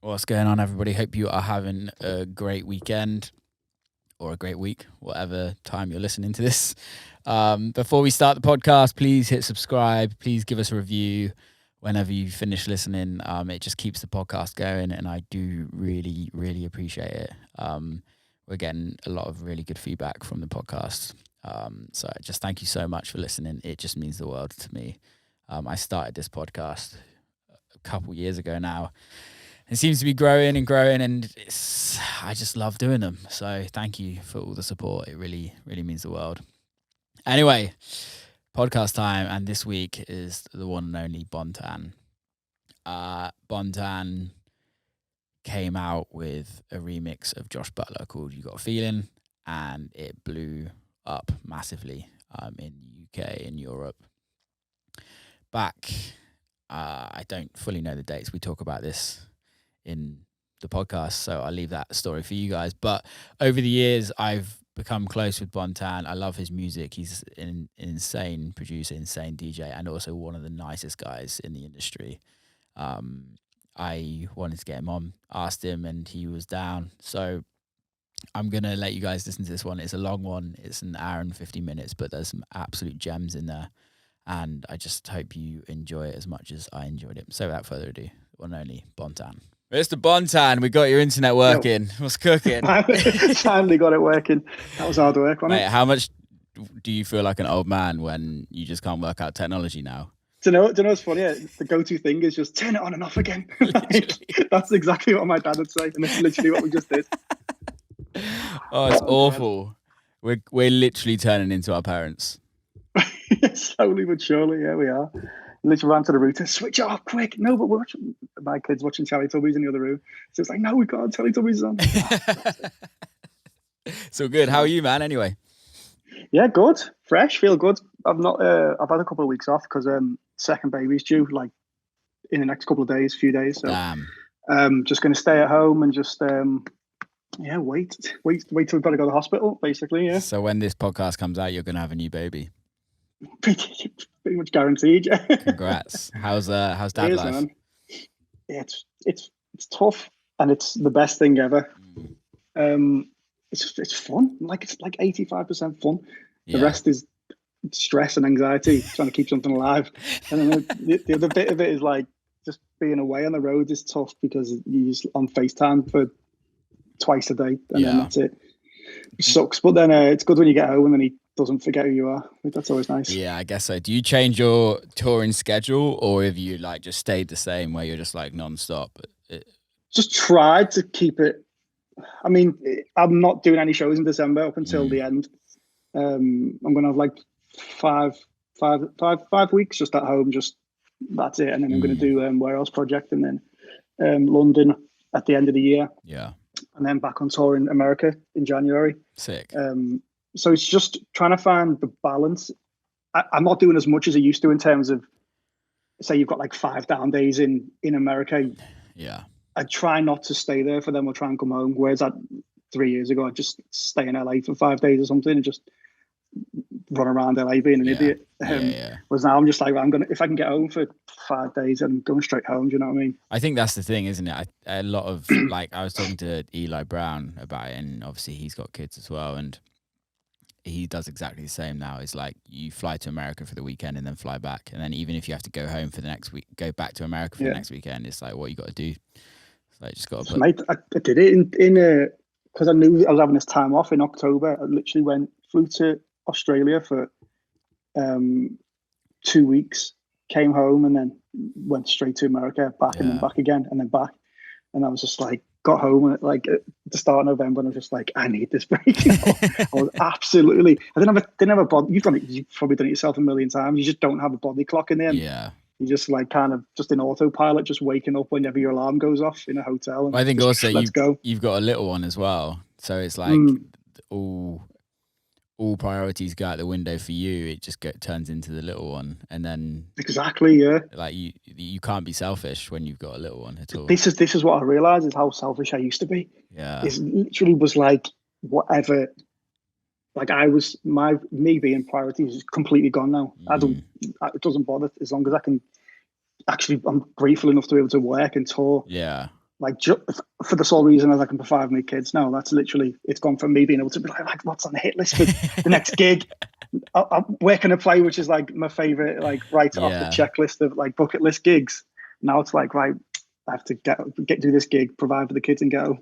What's going on, everybody? Hope you are having a great weekend or a great week, whatever time you're listening to this. Before we start the podcast, please hit subscribe. Please give us a review whenever you finish listening. It just keeps the podcast going, and I do really, really appreciate it. We're getting a lot of really good feedback from the podcast. So just thank you so much for listening. It just means the world to me. I started this podcast a couple years ago now. It seems to be growing and growing, and I just love doing them. So thank you for all the support. It really, really means the world. Anyway, podcast time, and this week is the one and only Bontan. Bontan came out with a remix of Josh Butler called You Got a Feeling, and it blew up massively in the UK and Europe. Back, I don't fully know the dates. We talk about this in the podcast, so I'll leave that story for you guys. But over the years, I've become close with Bontan. I love his music. He's an insane producer, insane DJ, and also one of the nicest guys in the industry. I wanted to get him on, asked him, and he was down. So I'm going to let you guys listen to this one. It's a long one. It's an hour and 50 minutes, but there's some absolute gems in there. And I just hope you enjoy it as much as I enjoyed it. So without further ado, one and only Bontan. Mr. Bontan, we got your internet working. What's cooking? Finally got it working. That was hard work, wasn't it? Mate, how much do you feel like an old man when you just can't work out technology now? Do you know what's funny? The go-to thing is just turn it on and off again. That's exactly what my dad would say, and that's literally what we just did. Oh, it's awful. We're literally turning into our parents. Slowly but surely, yeah, we are. Literally ran to the router, switch off quick. No, but my kids watching Teletubbies in the other room. So it's like, no, we can't. Teletubbies on. So good. How are you, man? Anyway. Yeah, good. Fresh. Feel good. I've had a couple of weeks off because second baby's due like in the next couple of days, few days. So just going to stay at home and just wait till we've got to go to the hospital, basically. Yeah. So when this podcast comes out, you're going to have a new baby. Pretty much guaranteed. Yeah. Congrats. How's dad life? Man. Yeah, it's tough, and it's the best thing ever. It's fun. It's like 85% fun. The rest is stress and anxiety, trying to keep something alive. And then the other bit of it is like just being away on the road is tough because you're just on FaceTime for twice a day, and then that's it. It sucks, but then it's good when you get home and then he doesn't forget who you are. That's always nice. Yeah, I guess so. Do you change your touring schedule, or have you like just stayed the same where you're just like non-stop? Just tried to keep it. I mean, I'm not doing any shows in December up until the end. I'm gonna have like five weeks just at home. Just that's it, and then I'm gonna do Warehouse Project, and then London at the end of the year. Yeah, and then back on tour in America in January. Sick. So it's just trying to find the balance. I'm not doing as much as I used to in terms of, say you've got like 5 down days in America. Yeah. I try not to stay there for them or try and come home. Whereas 3 years ago, I'd just stay in LA for 5 days or something and just run around LA being an idiot. Whereas now I'm just like, if I can get home for 5 days, I'm going straight home. Do you know what I mean? I think that's the thing, isn't it? A lot of like, I was talking to Eli Brown about it, and obviously he's got kids as well, and he does exactly the same now. It's like you fly to America for the weekend and then fly back, and then even if you have to go home for the next week, go back to America for the next weekend, it's like what you got to do. So just got to. Mate, I did it in because I knew I was having this time off in October. I literally flew to Australia for 2 weeks, came home, and then went straight to America, back and then back again, and then back. And I was just like, got home at like at the start of November, and I was just like, I need this break. I was absolutely. I didn't have a body. You've probably done it yourself a million times. You just don't have a body clock in there. Yeah. You're just like kind of just in autopilot, just waking up whenever your alarm goes off in a hotel. And I think also you've got a little one as well, so it's like all priorities go out the window for you. It just turns into the little one, and then exactly, yeah. Like you can't be selfish when you've got a little one at all. This is what I realized is how selfish I used to be. Yeah, it literally was like whatever. Like me being priority is completely gone now. It doesn't bother as long as I can. Actually, I'm grateful enough to be able to work and tour. Yeah, like for the sole reason as I can provide my kids now. That's literally, it's gone from me being able to be like what's on the hit list for the next gig. Where can I play, which is like my favorite, like right off the checklist of like bucket list gigs. Now it's like, right, I have to do this gig, provide for the kids, and go.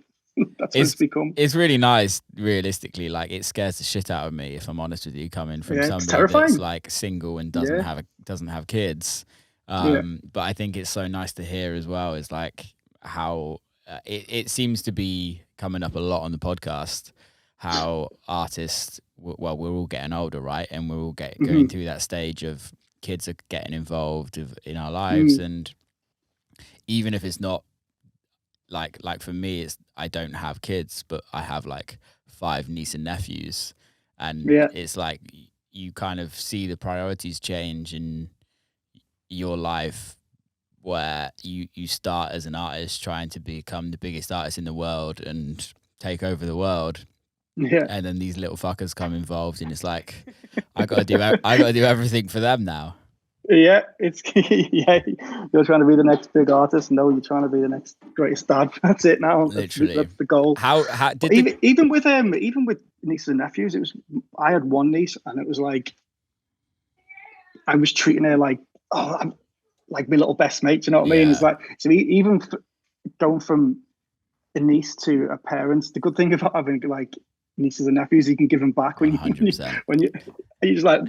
That's what it's become. It's really nice, realistically. Like, it scares the shit out of me, if I'm honest with you, coming from somebody that's like single and doesn't have kids. But I think it's so nice to hear as well. Is like how it seems to be coming up a lot on the podcast. How artists, well, we're all getting older, right? And we're all going through that stage of kids are getting involved in our lives, and even if it's not. Like for me, I don't have kids, but I have like 5 nieces and nephews, and it's like you kind of see the priorities change in your life, where you start as an artist trying to become the biggest artist in the world and take over the world, and then these little fuckers come involved, and it's like I got to do everything for them now. Yeah, it's you're trying to be the next big artist. No, you're trying to be the next greatest dad. That's it now. Literally, that's the goal. How even with nieces and nephews, it was. I had one niece, and it was like I was treating her like, I'm like my little best mate. You know what I mean? It's like, so even going from a niece to a parent. The good thing about having like nieces and nephews, you can give them back when you're just like,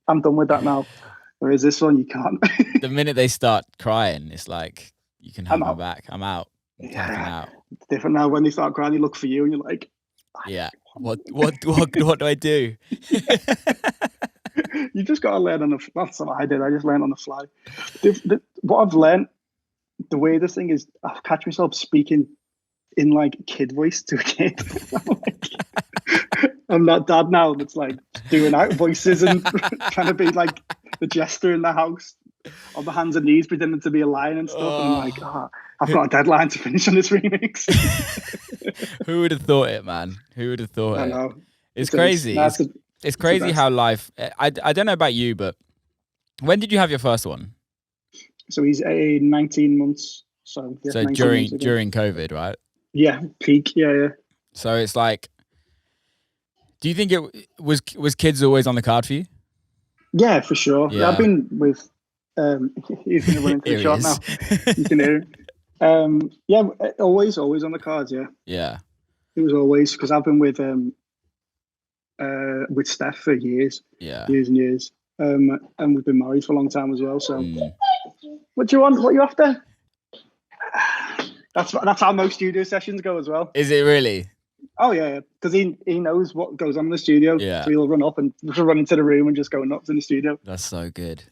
I'm done with that now. Whereas this one, you can't. The minute they start crying, it's like, you can have my back. I'm out. I'm out. It's different now. When they start crying, they look for you, and you're like, what do I do? You just got to learn on the fly. That's what I did. I just learned on the fly. What I've learned, the weirdest thing is I catch myself speaking in like kid voice to a kid. I'm that dad now that's like doing out voices and trying to be like the jester in the house on the hands and knees, pretending to be a lion and stuff. And I'm like, I've got a deadline to finish on this remix. Who would have thought it, man? Who would have thought it? I know. It's crazy. It's crazy how life. I don't know about you, but when did you have your first one? So he's 19 months. So during COVID, right? Yeah, peak. Yeah. So it's like, do you think it was kids always on the card for you? Yeah, for sure. Yeah. I've been with. He's going to run into the shot now. You can hear him. Yeah, always on the cards. Yeah. Yeah. It was always, because I've been with Steph for years. Yeah. Years and years. And we've been married for a long time as well. So, what do you want? What are you after? That's how most studio sessions go as well. Is it really? Oh yeah, because he knows what goes on in the studio. Yeah. So he'll run up and run into the room and just go nuts in the studio. That's so good.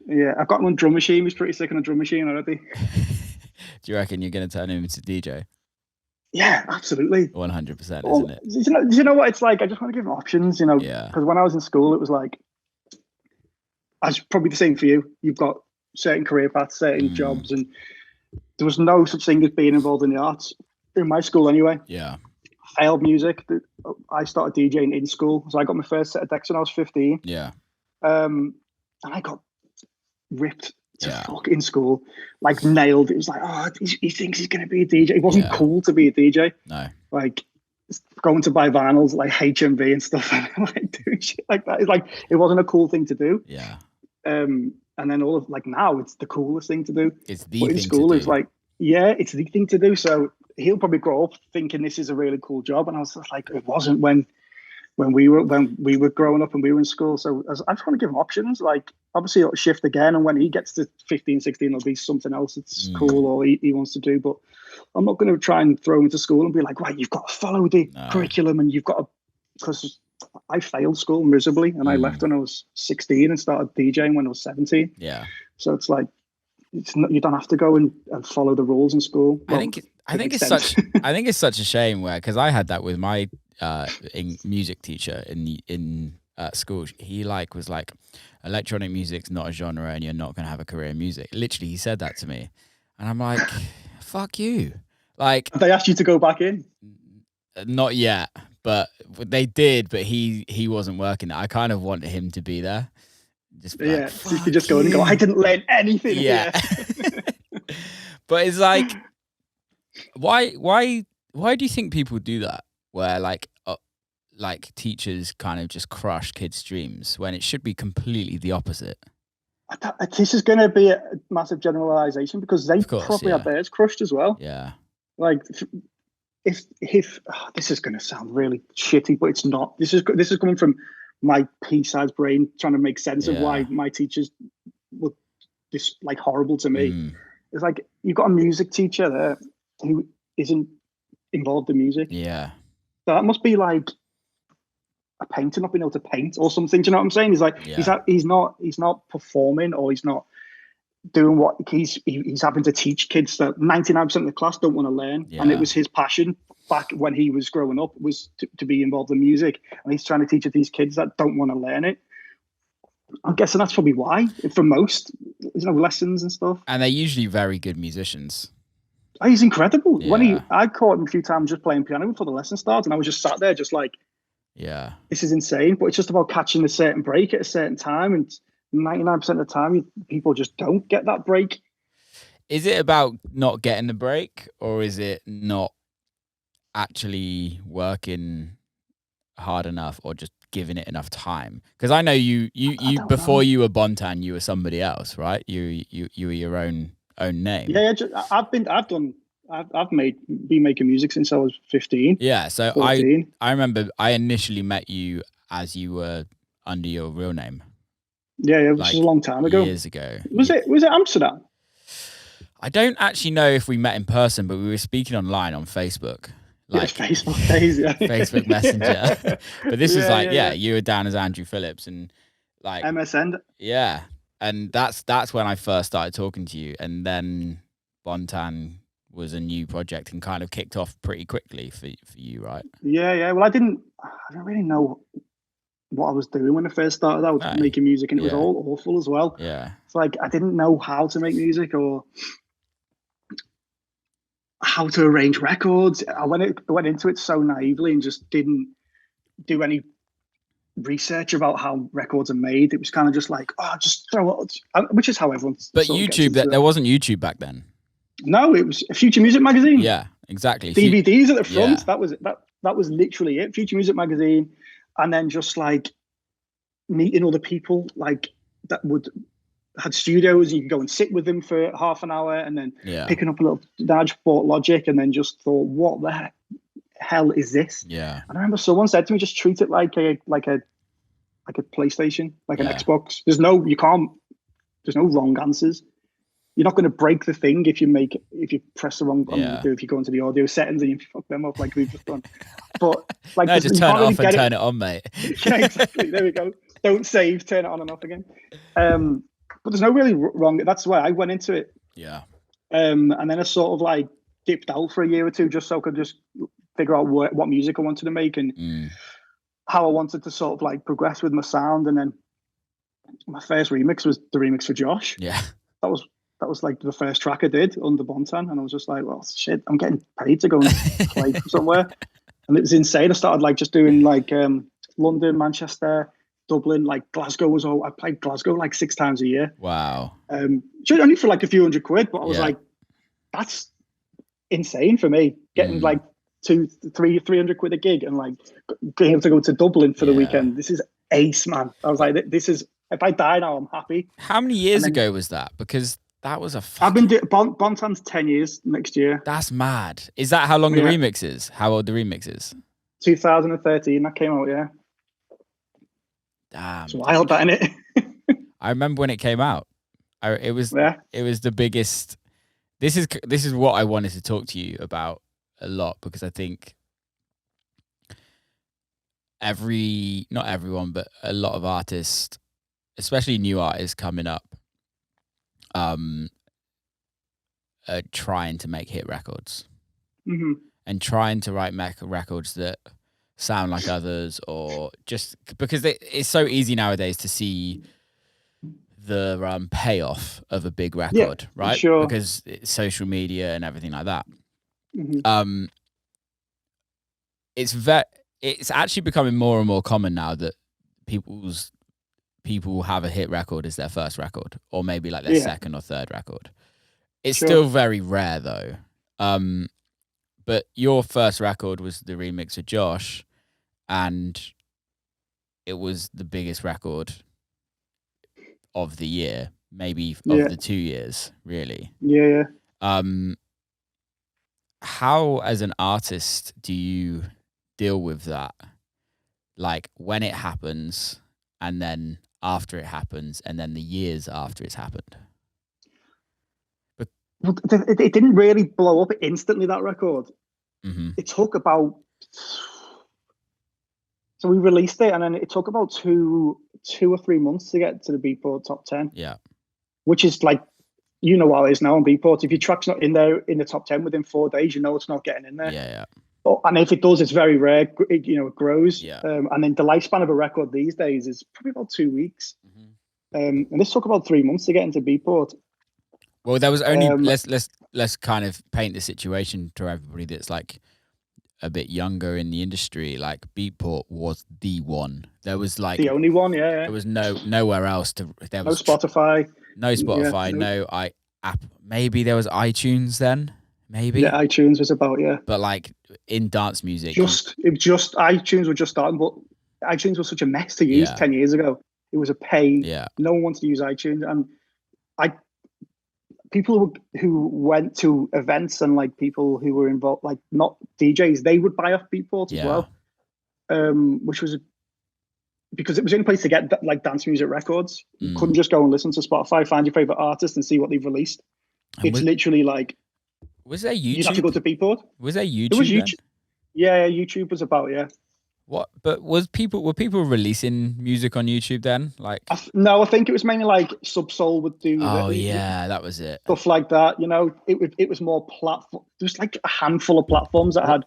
Yeah, I've got him on drum machine. He's pretty sick on a drum machine already. Do you reckon you're going to turn him into DJ? Yeah, absolutely. 100%, isn't it? Do you know what it's like? I just want to give him options, you know. Yeah. Because when I was in school, it was like, I was probably the same for you. You've got certain career paths, certain jobs, and there was no such thing as being involved in the arts in my school anyway. Yeah. Failed music. I started DJing in school, so I got my first set of decks when I was 15. Yeah. And I got ripped to fuck in school, like nailed. It was like, he thinks he's going to be a DJ. It wasn't cool to be a DJ. No. Like going to buy vinyls, like HMV and stuff, and like doing shit like that. It's like, it wasn't a cool thing to do. Yeah. And then all of like now it's the coolest thing to do. It's the but thing in school to do. It's like, it's the thing to do. So he'll probably grow up thinking this is a really cool job. And I was just like, it wasn't when we were growing up and we were in school. So I just want to give him options. Like, obviously it'll shift again. And when he gets to 15, 16, it'll be something else that's cool or he wants to do. But I'm not going to try and throw him into school and be like, right, you've got to follow the curriculum and you've got to, because I failed school miserably and I left when I was 16 and started DJing when I was 17. Yeah. So it's like, you don't have to go and follow the rules in school. Well, I think it's such a shame because I had that with my music teacher in school. He was like, electronic music's not a genre and you're not going to have a career in music. Literally, he said that to me. And I'm like, fuck you. Like, they asked you to go back in? Not yet, but they did, but he wasn't working. I kind of wanted him to be there. Just be like, so you could just go in and go, I didn't learn anything. Yeah. But it's like, Why do you think people do that? Where like teachers kind of just crush kids' dreams when it should be completely the opposite. This is going to be a massive generalization because they Of course, probably yeah. had theirs crushed as well. Yeah. Like, if this is going to sound really shitty, but it's not. This is coming from my pea-sized brain trying to make sense of why my teachers were just like horrible to me. It's like you've got a music teacher there who isn't involved in music. Yeah. So that must be like a painter not being able to paint or something. Do you know what I'm saying? He's like he's not performing, or he's not doing what he's having to teach kids that 99% of the class don't want to learn. And it was his passion back when he was growing up was to be involved in music, and he's trying to teach it these kids that don't want to learn it. I'm guessing that's probably why for most, there's no lessons and stuff. And they're usually very good musicians. Oh, he's incredible. I caught him a few times just playing piano before the lesson started, and I was just sat there just like, this is insane. But it's just about catching a certain break at a certain time, and 99% of the time people just don't get that break. Is it about not getting the break, or is it not actually working hard enough, or just giving it enough time? Because I know you before you were Bontan, you were somebody else, right? You were your own name. Yeah, I've been making music since I was 15. Yeah, so 14. I remember I initially met you as you were under your real name. Yeah, which was a long time ago. Years ago. Was it Amsterdam? I don't actually know if we met in person, but we were speaking online on Facebook. Like Facebook days, Facebook Messenger. But this was you were down as Andrew Phillips and like MSN. Yeah. And that's when I first started talking to you. And then Bontan was a new project and kind of kicked off pretty quickly for you, right? Yeah. Well, I don't really know what I was doing when I first started out making music, and it was all awful as well. Yeah. It's like I didn't know how to make music or how to arrange records. I went into it so naively and just didn't do any research about how records are made. It was kind of just like, just throw it, which is how everyone's. But YouTube, there wasn't YouTube back then. No, it was a Future Music magazine. Yeah, exactly. DVDs at the front. Yeah. That was literally it. Future Music magazine, and then just like meeting other people like that had studios. You could go and sit with them for half an hour, and then picking up a little. I just bought Logic, and then just thought, what the hell is this? Yeah. And I remember someone said to me, just treat it like a PlayStation, like an Xbox. There's no wrong answers. You're not going to break the thing if you press the wrong button. If you go into the audio settings and you fuck them up like we've just done. But like, no, just turn it off and turn it on, mate. Yeah, exactly. There we go. Don't save, turn it on and off again. But there's no really wrong. That's why I went into it. Yeah. And then I sort of like dipped out for a year or two just so I could just figure out what music I wanted to make and how I wanted to sort of like progress with my sound. And then my first remix was the remix for Josh. Yeah. That was like the first track I did under Bontan. And I was just like, well, shit, I'm getting paid to go and play somewhere. And it was insane. I started like just doing like London, Manchester, Dublin, like Glasgow was all. I played Glasgow like 6 times a year. Wow. Only for like a few £100, but I was like, that's insane for me. Getting like 300 quid a gig and like being able to go to Dublin for the weekend. This is ace, man. I was like, this is. If I die now, I'm happy. How many years ago was that? Because that was I've been doing Bontan's 10 years next year. That's mad. Is that how long the remix is? How old the remix is? 2013. That came out. Yeah. Damn. It's wild, that, innit? I remember when it came out. It was the biggest. This is what I wanted to talk to you about a lot, because I think not everyone, but a lot of artists, especially new artists coming up, are trying to make hit records and trying to write records that sound like others, or just because it's so easy nowadays to see the payoff of a big record, right? Sure. Because it's social media and everything like that. It's actually becoming more and more common now that people have a hit record as their first record, or maybe like their second or third record. It's still very rare though. But your first record was the remix of Josh, and it was the biggest record of the year, maybe of the 2 years, really. Yeah. How, as an artist, do you deal with that? Like when it happens, and then after it happens, and then the years after it's happened? Well, it didn't really blow up instantly, that record. Mm-hmm. It took about... So we released it, and then it took about two or 3 months to get to the Beatport top 10. Yeah. Which is like, you know what it is now on Beatport. If your track's not in there in the top 10 within 4 days, you know it's not getting in there. Yeah. And if it does, it's very rare. It grows. Yeah. And then the lifespan of a record these days is probably about 2 weeks. Mm-hmm. And this took about 3 months to get into Beatport. Well, there was only let's kind of paint the situation to everybody that's like a bit younger in the industry. Like Beatport was the one. There was like the only one. Yeah. There was nowhere else to. There was no Spotify. No Spotify. Yeah, no app. Maybe there was iTunes then. Maybe. Yeah, iTunes was about But like in dance music, iTunes were just starting, but iTunes was such a mess to use 10 years ago. It was a pain. Yeah. No one wanted to use iTunes, and people who went to events and like people who were involved, like not DJs, they would buy off Beatport as well, which was because it was the only place to get like dance music records. You couldn't just go and listen to Spotify, find your favorite artist, and see what they've released. It's literally like. Was there YouTube? You'd have to go to Beatport. Was there YouTube? It was YouTube. Yeah, YouTube was about What? But were people releasing music on YouTube then? Like no, I think it was mainly like Subsoul would do. Oh yeah, that was it. Stuff like that, you know. It was more platform. There was like a handful of platforms that had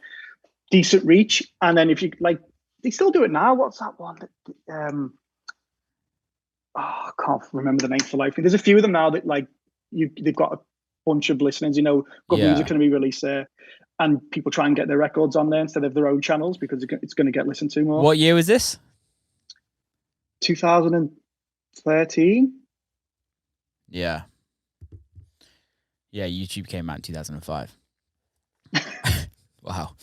decent reach, and then if you like, they still do it now. What's that one? I can't remember the name for life. There's a few of them now that like they've got a bunch of listeners. You know, got music going to be released there. And people try and get their records on there instead of their own channels because it's going to get listened to more. What year was this? 2013. Yeah. Yeah, YouTube came out in 2005. Wow.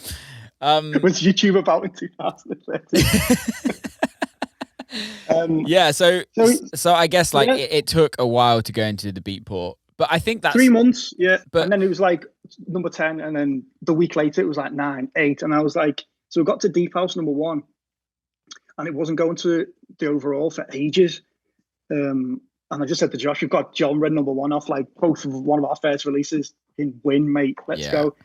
Was YouTube about in 2013? Yeah, so I guess like it took a while to go into the Beatport. But I think that's 3 months, and then it was like number 10, and then the week later it was like 9, 8, and I was like, so we got to Deep House number 1, and it wasn't going to the overall for ages. And I just said to Josh, "You've got genre number 1 off like both of one of our first releases in Win, mate. Let's go."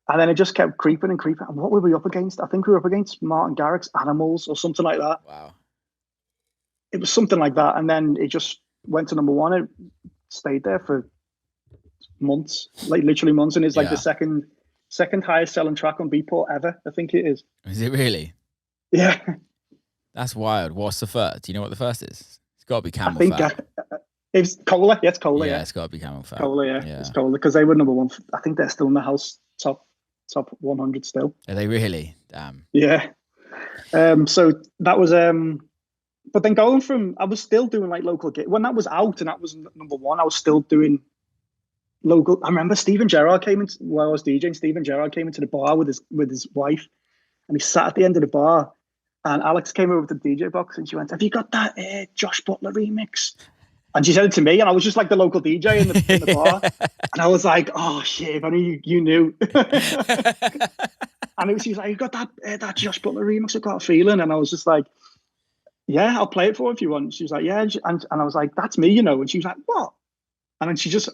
And then it just kept creeping and creeping. And what were we up against? I think we were up against Martin Garrix's Animals or something like that. Wow. It was something like that, and then it just went to number 1. It stayed there for months, like literally months, and it's like the second highest selling track on Beatport ever. I think it is. Is it really? Yeah. That's wild. What's the first? Do you know what the first is? It's got to be Camel Fat. It's Cola. Yeah, it's Cola. Yeah, it's got to be Camel Fat. Cola. Yeah, it's Cola because they were number 1. I think they're still in the house top 100 still. Are they really? Damn. Yeah. So that was but then going from, I was still doing like local gigs when that was out and that was number 1. I was still doing local. I remember Stephen Gerrard came in while I was DJing. Stephen Gerrard came into the bar with his wife, and he sat at the end of the bar. And Alex came over to the DJ box and she went, "Have you got that Josh Butler remix?" And she said it to me, and I was just like the local DJ in the bar, and I was like, "Oh shit, if only you knew." And she was like, "You got that Josh Butler remix? I got a feeling." And I was just like, "Yeah, I'll play it for you if you want." She was like, "Yeah," and I was like, "That's me, you know." And she was like, "What?" And then she was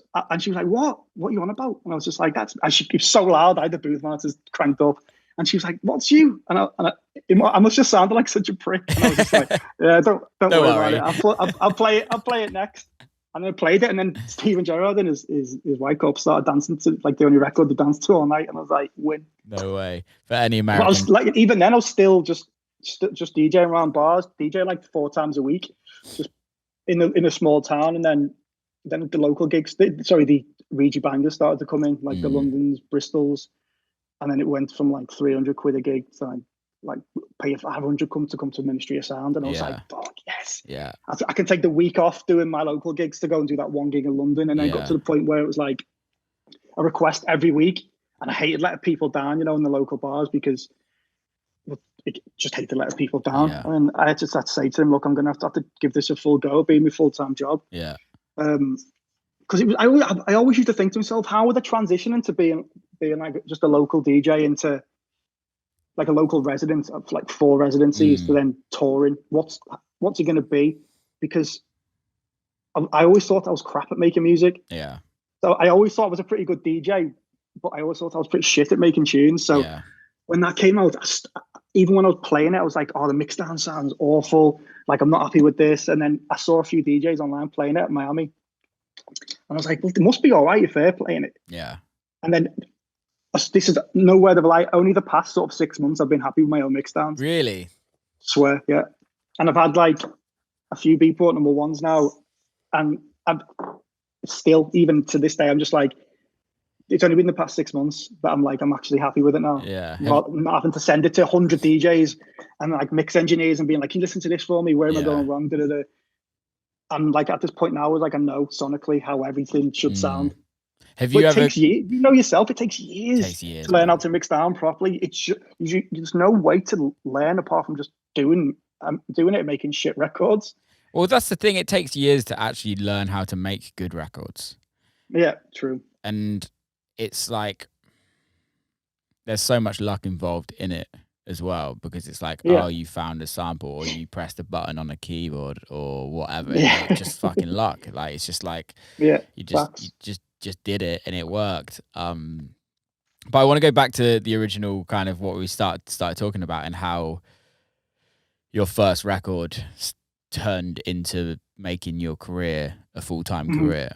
like, "What are you on about?" And I was just like, "That's." And she was so loud, I had the booth monitors cranked up, and she was like, "What's you?" And I must just sounded like such a prick. And I was just like, "Yeah, don't worry about it. I'll play it next." And I played it, and then Stephen Gerrard and his white cup started dancing to like the only record they danced to all night, and I was like, "Win." No way. For any American. But I was like, even then, I was still just DJing around bars, DJ like 4 times a week, just in a small town, and then the local gigs. The Regi bangers started to come in, like the Londons, Bristols, and then it went from like 300 quid a gig to like pay 500 come to Ministry of Sound, and I was like, fuck yes, yeah. I can take the week off doing my local gigs to go and do that 1 gig in London, and then got to the point where it was like a request every week, And I hated letting people down, in the local bars because it just hated letting people down. Yeah. And I had to say to him, look, I'm going to have to give this a full go, being my full-time job. Yeah. Because I always used to think to myself, how would I transition into being like just a local DJ into like a local resident of like 4 residencies to then touring? What's it going to be? Because I always thought I was crap at making music. Yeah. So I always thought I was a pretty good DJ, but I always thought I was pretty shit at making tunes. So when that came out, even when I was playing it, I was like, oh, the mixdown sounds awful. Like, I'm not happy with this. And then I saw a few DJs online playing it at Miami. And I was like, well, it must be all right if they're playing it. Yeah. And then this is no word of a lie. Only the past sort of 6 months I've been happy with my own mixdowns. Really? Swear, yeah. And I've had like a few Beatport number ones now. And I'm still, even to this day, I'm just like, it's only been the past 6 months that I'm like, I'm actually happy with it now. Yeah. Not having to send it to 100 DJs and like mix engineers and being like, can you listen to this for me? Where am I going wrong? I'm like at this point now, like I know sonically how everything should sound. Have you ever? Takes years, yourself, it takes years, to learn how to mix down properly. There's no way to learn apart from just doing it and making shit records. Well, that's the thing. It takes years to actually learn how to make good records. Yeah, true. And it's like there's so much luck involved in it as well, because it's like, oh, you found a sample or you pressed a button on a keyboard or whatever. It's just fucking luck. Like, it's just like, you just did it and it worked. But I want to go back to the original kind of what we started talking about and how your first record turned into making your career a full-time career.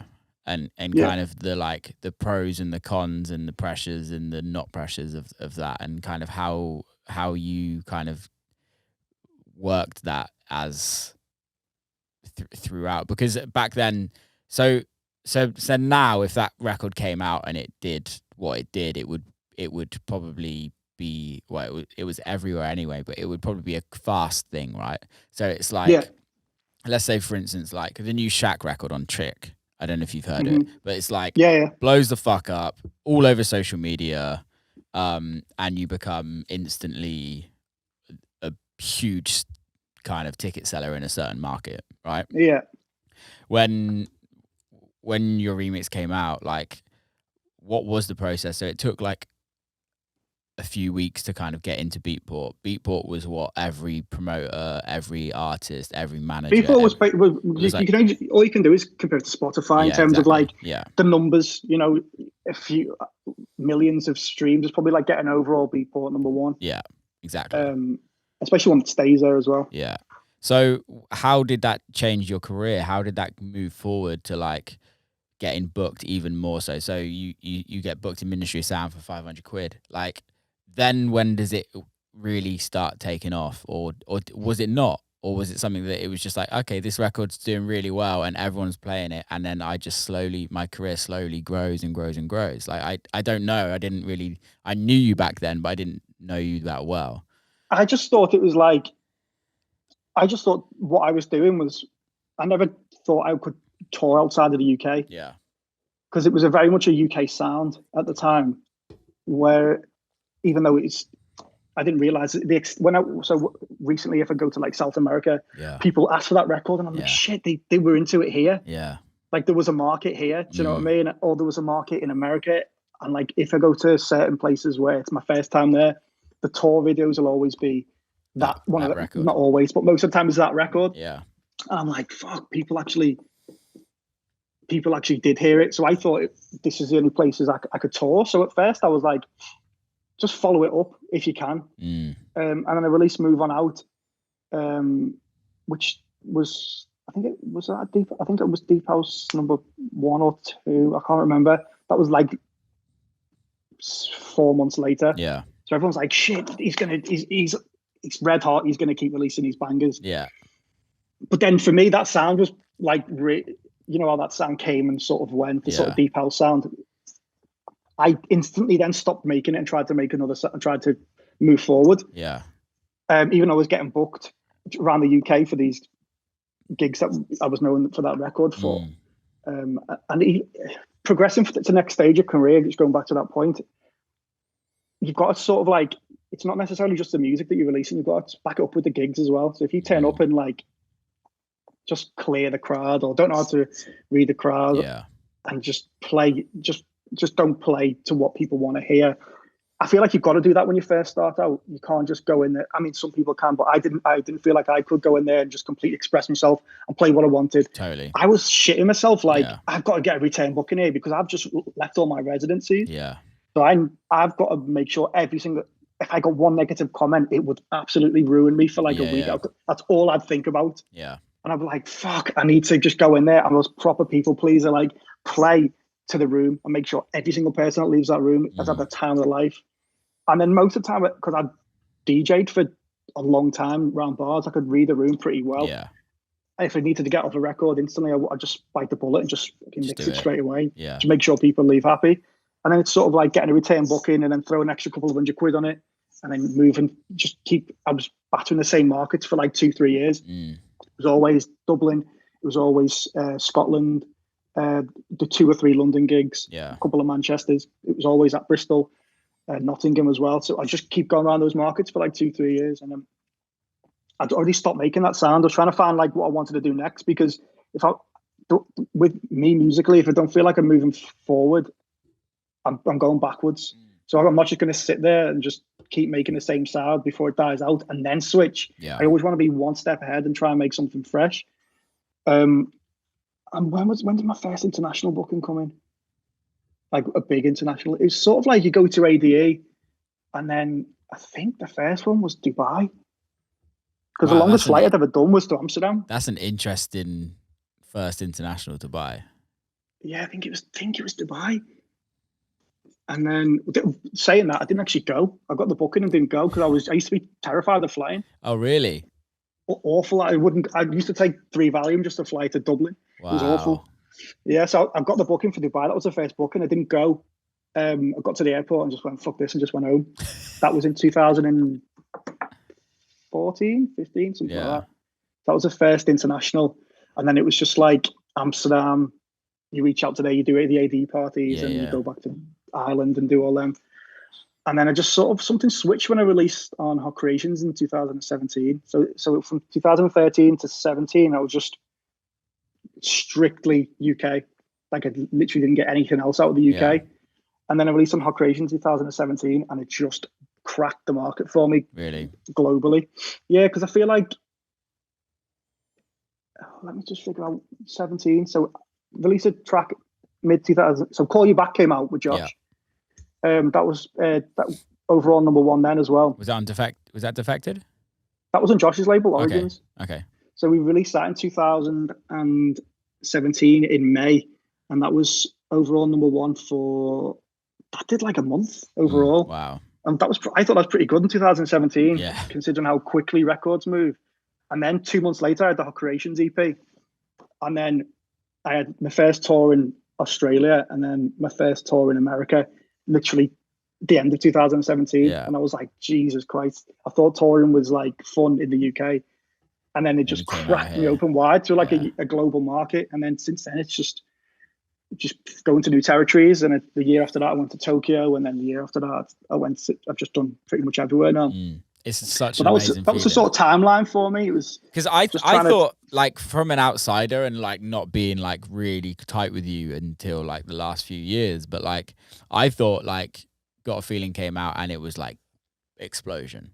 And kind of the pros and the cons and the pressures and the not pressures of that, and kind of how you kind of worked that as throughout. Because back then, so now if that record came out and it did what it did, it would probably be, well, it was everywhere anyway, but it would probably be a fast thing, right? So it's like, let's say for instance, like the new Shaq record on Trick. I don't know if you've heard it, but it's like blows the fuck up all over social media, and you become instantly a huge kind of ticket seller in a certain market, right? Yeah. When your remix came out, like, what was the process? So it took like a few weeks to kind of get into Beatport. Beatport was what every promoter, every artist, every manager. Beatport was all you can do is compare it to Spotify in terms of like the numbers. A few millions of streams is probably like getting overall Beatport number one. Yeah, exactly. Especially when it stays there as well. Yeah. So how did that change your career? How did that move forward to like getting booked even more so? So you get booked in Ministry of Sound for 500 quid. Like, then when does it really start taking off? Or was it not? Or was it something that it was just like, okay, this record's doing really well and everyone's playing it, and then my career slowly grows and grows and grows? Like, I don't know. I knew you back then, but I didn't know you that well. I just thought what I was doing was, I never thought I could tour outside of the UK. Yeah. Because it was very much a UK sound at the time, where even though I didn't realize so recently, if I go to like South America, people ask for that record and I'm like, shit, they were into it here. Yeah. Like, there was a market here, do you know what I mean? Or there was a market in America. And like, if I go to certain places where it's my first time there, the tour videos will always be that record. Not always, but most of the time it's that record. Yeah. And I'm like, fuck, people actually did hear it. So I thought this is the only places I could tour. So at first I was like, just follow it up if you can. And then I released Move On Out, which was, I think it was Deep House number 1 or 2. I can't remember. That was like 4 months later. Yeah. So everyone's like, shit, he's red hot. He's going to keep releasing these bangers. Yeah. But then for me, that sound was like, how that sound came and sort of went, the sort of Deep House sound. I instantly then stopped making it and tried to make another set and tried to move forward. Yeah. Even though I was getting booked around the UK for these gigs that I was known for that record for. Progressing to the next stage of career, just going back to that point, you've got to sort of like, it's not necessarily just the music that you're releasing. You've got to back it up with the gigs as well. So if you turn up and like just clear the crowd or don't know how to read the crowd and just play, just don't play to what people want to hear. I feel like you've got to do that when you first start out. You can't just go in there. I mean, some people can, but I didn't feel like I could go in there and just completely express myself and play what I wanted. Totally. I was shitting myself. Like, I've got to get a return booking here because I've just left all my residencies. Yeah. So I've got to make sure every single, if I got one negative comment, it would absolutely ruin me for like a week. That's all I'd think about. Yeah. And I'd be like, fuck, I need to just go in there and those proper people pleaser, like play to the room and make sure every single person that leaves that room has had the time of their life. And then most of the time, because I'd DJ'd for a long time around bars, I could read the room pretty well. Yeah. If I needed to get off a record instantly, I'd just bite the bullet and just mix it straight away. Yeah. To make sure people leave happy. And then it's sort of like getting a return booking and then throw an extra couple of £100 on it and then move and just keep, I was battering the same markets for like 2-3 years. It was always Dublin. It was always Scotland, the 2 or 3 London gigs, a couple of Manchesters. It was always at Bristol. Nottingham as well. So I just keep going around those markets for like 2-3 years. And then I'd already stopped making that sound. I was trying to find like what I wanted to do next because with me musically, if I don't feel like I'm moving forward, I'm going backwards. So I'm not just going to sit there and just keep making the same sound before it dies out and then switch. I always want to be one step ahead and try and make something fresh. And when did my first international booking come in? Like a big international. It's sort of like you go to ADE and then I think the first one was Dubai. Because the longest flight I'd ever done was to Amsterdam. That's an interesting first international Dubai. Yeah, I think it was Dubai. And then saying that, I didn't actually go. I got the booking and didn't go because I used to be terrified of flying. Oh, really? Awful. I used to take 3 Valium just to fly to Dublin. Wow. It was awful. Yeah, so I got the booking for Dubai. That was the first booking. I didn't go. I got to the airport and just went, fuck this, and just went home. That was in 2014, 15, something like that. That was the first international. And then it was just like Amsterdam. You reach out today, you do the AD parties, and you go back to Ireland and do all them. And then I just sort of something switched when I released on Hot Creations in 2017. So from 2013 to 17, I was just strictly UK. Like I literally didn't get anything else out of the UK. And then I released on Hot Creations in 2017 and it just cracked the market for me. Really? Globally. Yeah, because I feel like, let me just figure out 17. So released a track mid 2000. So Call You Back came out with Josh. That was that overall number 1 then as well. Was that Defected? That was on Josh's label, Origins. Okay. So we released that in 2017 in May, and that was overall number 1 for, that did like a month overall. Wow. And I thought that was pretty good in 2017, considering how quickly records move. And then 2 months later, I had the Hot Creations EP. And then I had my first tour in Australia and then my first tour in America, literally the end of 2017. And I was like, Jesus Christ. I thought touring was like fun in the UK. And then it just cracked me open wide to like a global market. And then since then, it's just going to new territories. And the year after that, I went to Tokyo. And then the year after that, I've just done pretty much everywhere now. It's such an amazing that was the sort of timeline for me. It was because I thought like from an outsider and like not being like really tight with you until like the last few years, but like I thought like Got a Feeling came out and it was like explosion.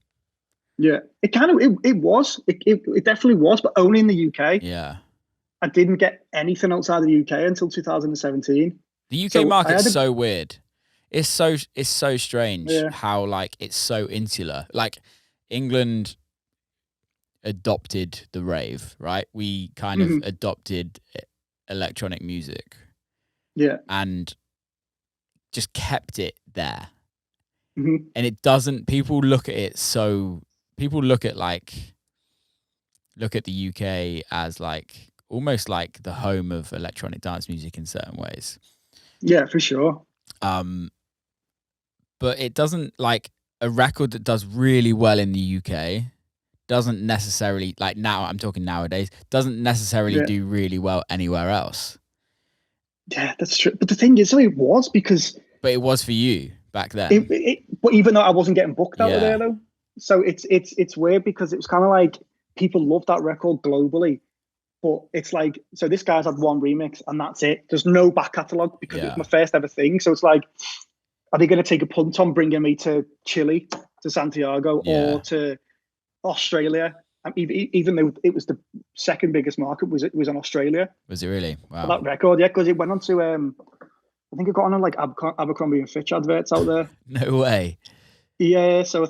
Yeah, it kind of it was. It definitely was, but only in the UK. Yeah, I didn't get anything outside of the UK until 2017. The UK market's so weird. It's so strange how like it's so insular. Like England adopted the rave, right? We kind of adopted electronic music. Yeah. And just kept it there. And it doesn't, people look at the UK as like almost like the home of electronic dance music in certain ways. Yeah, for sure. But it doesn't, like a record that does really well in the UK doesn't necessarily, like now, I'm talking nowadays, doesn't necessarily do really well anywhere else. Yeah, that's true. But the thing is, it was because... But it was for you. back then. But even though I wasn't getting booked out of Yeah. there though, so it's weird because it was kind of like people loved that record globally, but it's like, so this guy's had one remix and that's it. There's no back catalogue because it was my first ever thing. So it's like, are they going to take a punt on bringing me to Chile, to Santiago, or to Australia? Even though it was the second biggest market, was in Australia. Was it really? Wow. For that record, yeah, because it went on to I think it got on like Abercrombie and Fitch adverts out there. No way. Yeah, so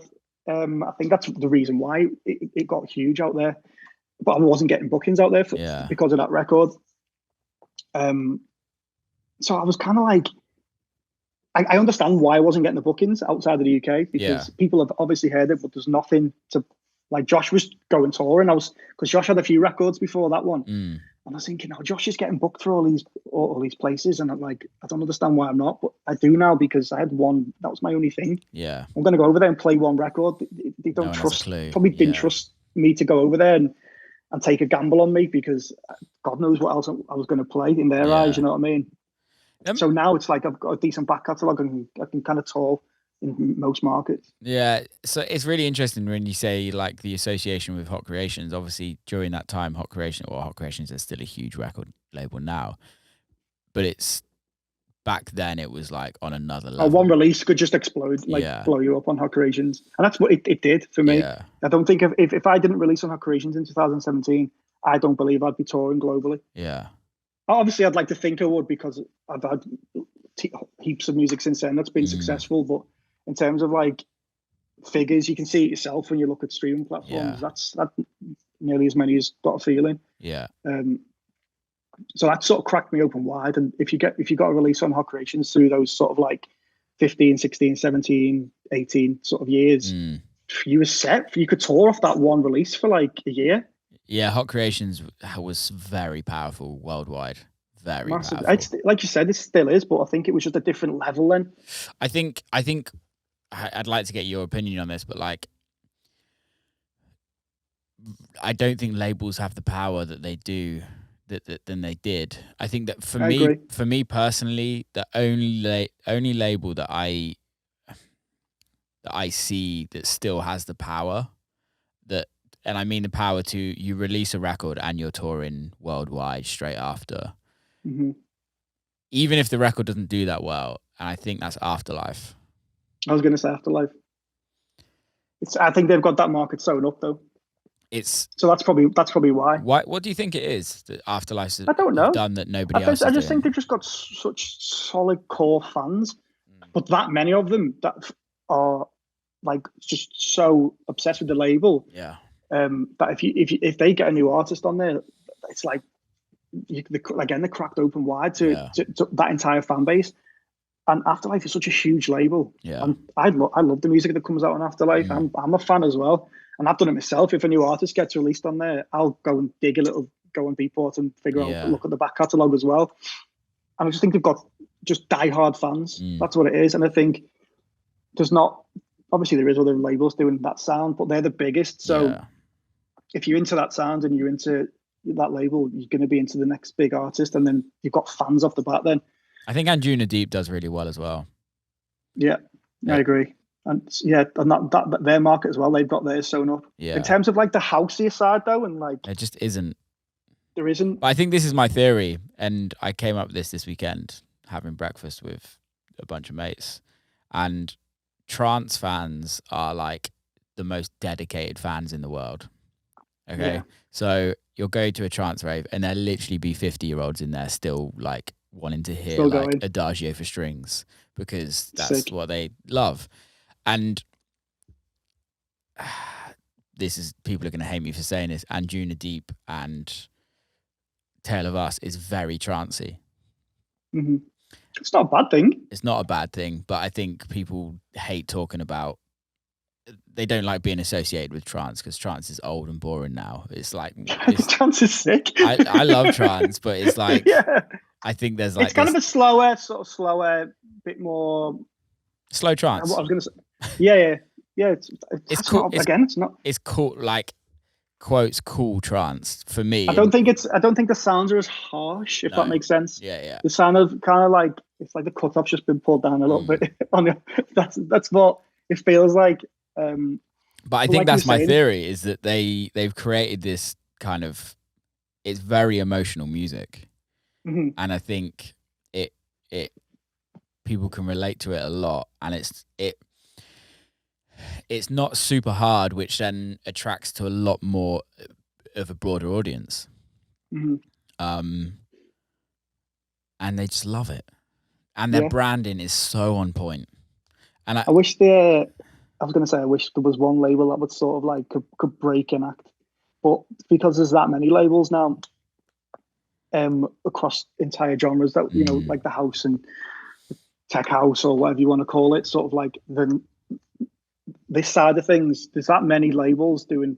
I think that's the reason why it got huge out there. But I wasn't getting bookings out there because of that record. So I was kind of like, I understand why I wasn't getting the bookings outside of the UK, because people have obviously heard it, but there's nothing to, like, Josh was going touring. Because Josh had a few records before that one. And I was thinking, oh, Josh is getting booked for all these places. And I'm like, I don't understand why I'm not, but I do now because I had one, that was my only thing. Yeah. I'm going to go over there and play one record. They don't probably didn't trust me to go over there and take a gamble on me because God knows what else I was going to play in their eyes, you know what I mean? So now it's like I've got a decent back catalogue and I can kind of tour in most markets. Yeah, so it's really interesting when you say like the association with Hot Creations. Obviously, during that time, Hot Creations is still a huge record label now, but it's back then it was like on another level. One release could just explode, blow you up on Hot Creations, and that's what it did for me. Yeah. I don't think if I didn't release on Hot Creations in 2017, I don't believe I'd be touring globally. Yeah. Obviously, I'd like to think I would because I've had heaps of music since then that's been successful. But in terms of like figures, you can see it yourself when you look at streaming platforms. That's nearly as many as Got a Feeling. Yeah. So that sort of cracked me open wide. And if you got a release on Hot Creations through those sort of like 15, 16, 17, 18 sort of years, you were set. You could tour off that one release for like a year. Yeah, Hot Creations was very powerful worldwide. Very massive. Powerful. Like you said, it still is, but I think it was just a different level then. I think I'd like to get your opinion on this, but like, I don't think labels have the power that they do than they did. I think that for me personally, the only label that I see that still has the power and I mean the power to, you release a record and you're touring worldwide straight after. Mm-hmm. Even if the record doesn't do that well, and I think that's Afterlife. I was going to say Afterlife. I think they've got that market sewn up though. So that's probably why. What do you think it is that Afterlife's I don't know. done that nobody else? I just think they've just got such solid core fans, but that many of them that are like just so obsessed with the label. Yeah. That if they get a new artist on there, it's like they're cracked open wide to that entire fan base. And Afterlife is such a huge label. Yeah. And I love the music that comes out on Afterlife. I'm a fan as well. And I've done it myself. If a new artist gets released on there, I'll go and dig a little, go on Beatport and look at the back catalogue as well. And I just think they've got just diehard fans. That's what it is. And I think obviously there is other labels doing that sound, but they're the biggest. So if you're into that sound and you're into that label, you're going to be into the next big artist. And then you've got fans off the bat then. I think Anjuna Deep does really well as well. Yeah, I agree. And and that their market as well, they've got theirs sewn up. Yeah. In terms of like the houseier side though, and like it just isn't. There isn't. But I think this is my theory, and I came up with this weekend having breakfast with a bunch of mates, and trance fans are like the most dedicated fans in the world. Okay, so you'll go to a trance rave, and there'll literally be 50-year-olds in there still like wanting to hear like Adagio for strings because that's what they love. And people are going to hate me for saying this, Anjuna Deep and Tale of Us is very trancey. Mm-hmm. It's not a bad thing. It's not a bad thing, but I think people hate talking about, they don't like being associated with trance because trance is old and boring now. It's like... trance is sick. I love trance, but it's like... I think there's like... It's kind of a slower, bit more... Slow trance. What I was going to say. Yeah. It's cool. It's not. It's cool, like quotes, cool trance for me. I don't think the sounds are as harsh, if that makes sense. Yeah. The sound of kind of like it's like the cut off's just been pulled down a little bit. That's what it feels like. But I think that's my theory, is that they've created this kind of, it's very emotional music, and I think it people can relate to it a lot, and it's not super hard, which then attracts to a lot more of a broader audience. And they just love it, and their branding is so on point. And I wish I was going to say, I wish there was one label that would sort of like could break an act, but because there's that many labels now, across entire genres that you know, like the house and tech house or whatever you want to call it, sort of like this side of things, there's that many labels doing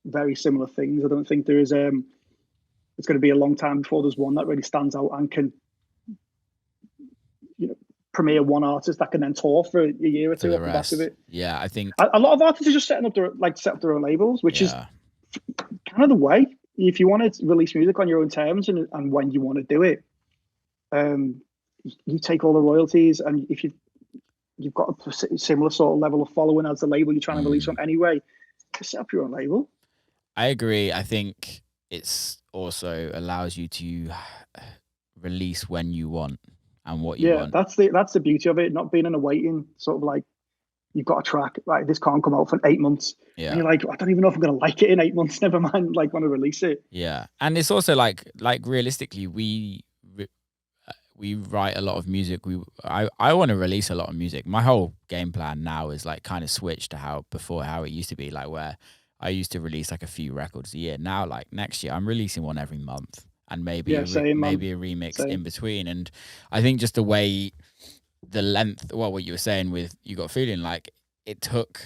very similar things. I don't think there is. It's going to be a long time before there's one that really stands out and can, you know, premiere one artist that can then tour for a year or two off the back of it. Yeah, I think a lot of artists are just set up their own labels, which is kind of the way. If you want to release music on your own terms and when you want to do it, you take all the royalties, and if you've got a similar sort of level of following as the label you're trying to release on anyway, just set up your own label. I agree. I think it's also allows you to release when you want and what you want. That's the beauty of it, not being in a waiting sort of like, you've got a track, right, this can't come out for 8 months. And you're like, I don't even know if I'm going to like it in 8 months, never mind like want to release it. Yeah. And it's also like realistically, we write a lot of music. I want to release a lot of music. My whole game plan now is like kind of switched to how it used to be, like where I used to release like a few records a year. Now, like next year, I'm releasing one every month, and maybe a remix in between. And I think just the way, the length, well, what you were saying with You Got Feeling, like it took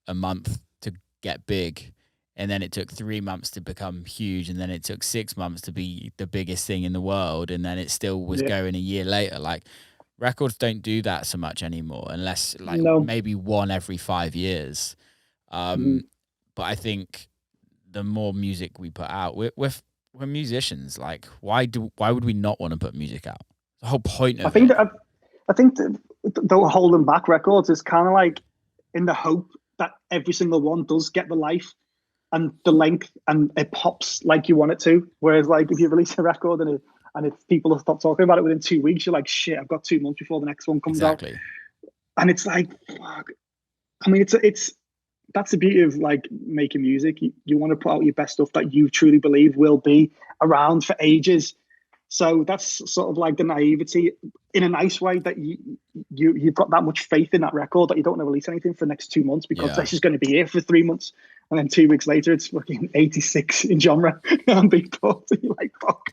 a month to get big, and then it took 3 months to become huge, and then it took 6 months to be the biggest thing in the world, and then it still was going a year later. Like records don't do that so much anymore, unless like maybe one every 5 years. But I think the more music we put out, we're musicians. Like why would we not want to put music out? The whole point of I think the holding back records is kind of like in the hope that every single one does get the life and the length and it pops like you want it to. Whereas like if you release a record and if people have stopped talking about it within 2 weeks, you're like, shit, I've got 2 months before the next one comes out. And it's like, fuck. I mean, it's that's the beauty of like making music. You want to put out your best stuff that you truly believe will be around for ages. So that's sort of like the naivety in a nice way, that you've got that much faith in that record that you don't want to release anything for the next 2 months because this is going to be here for 3 months. And then 2 weeks later, it's fucking 86 in genre on Beatport. You're like, fuck,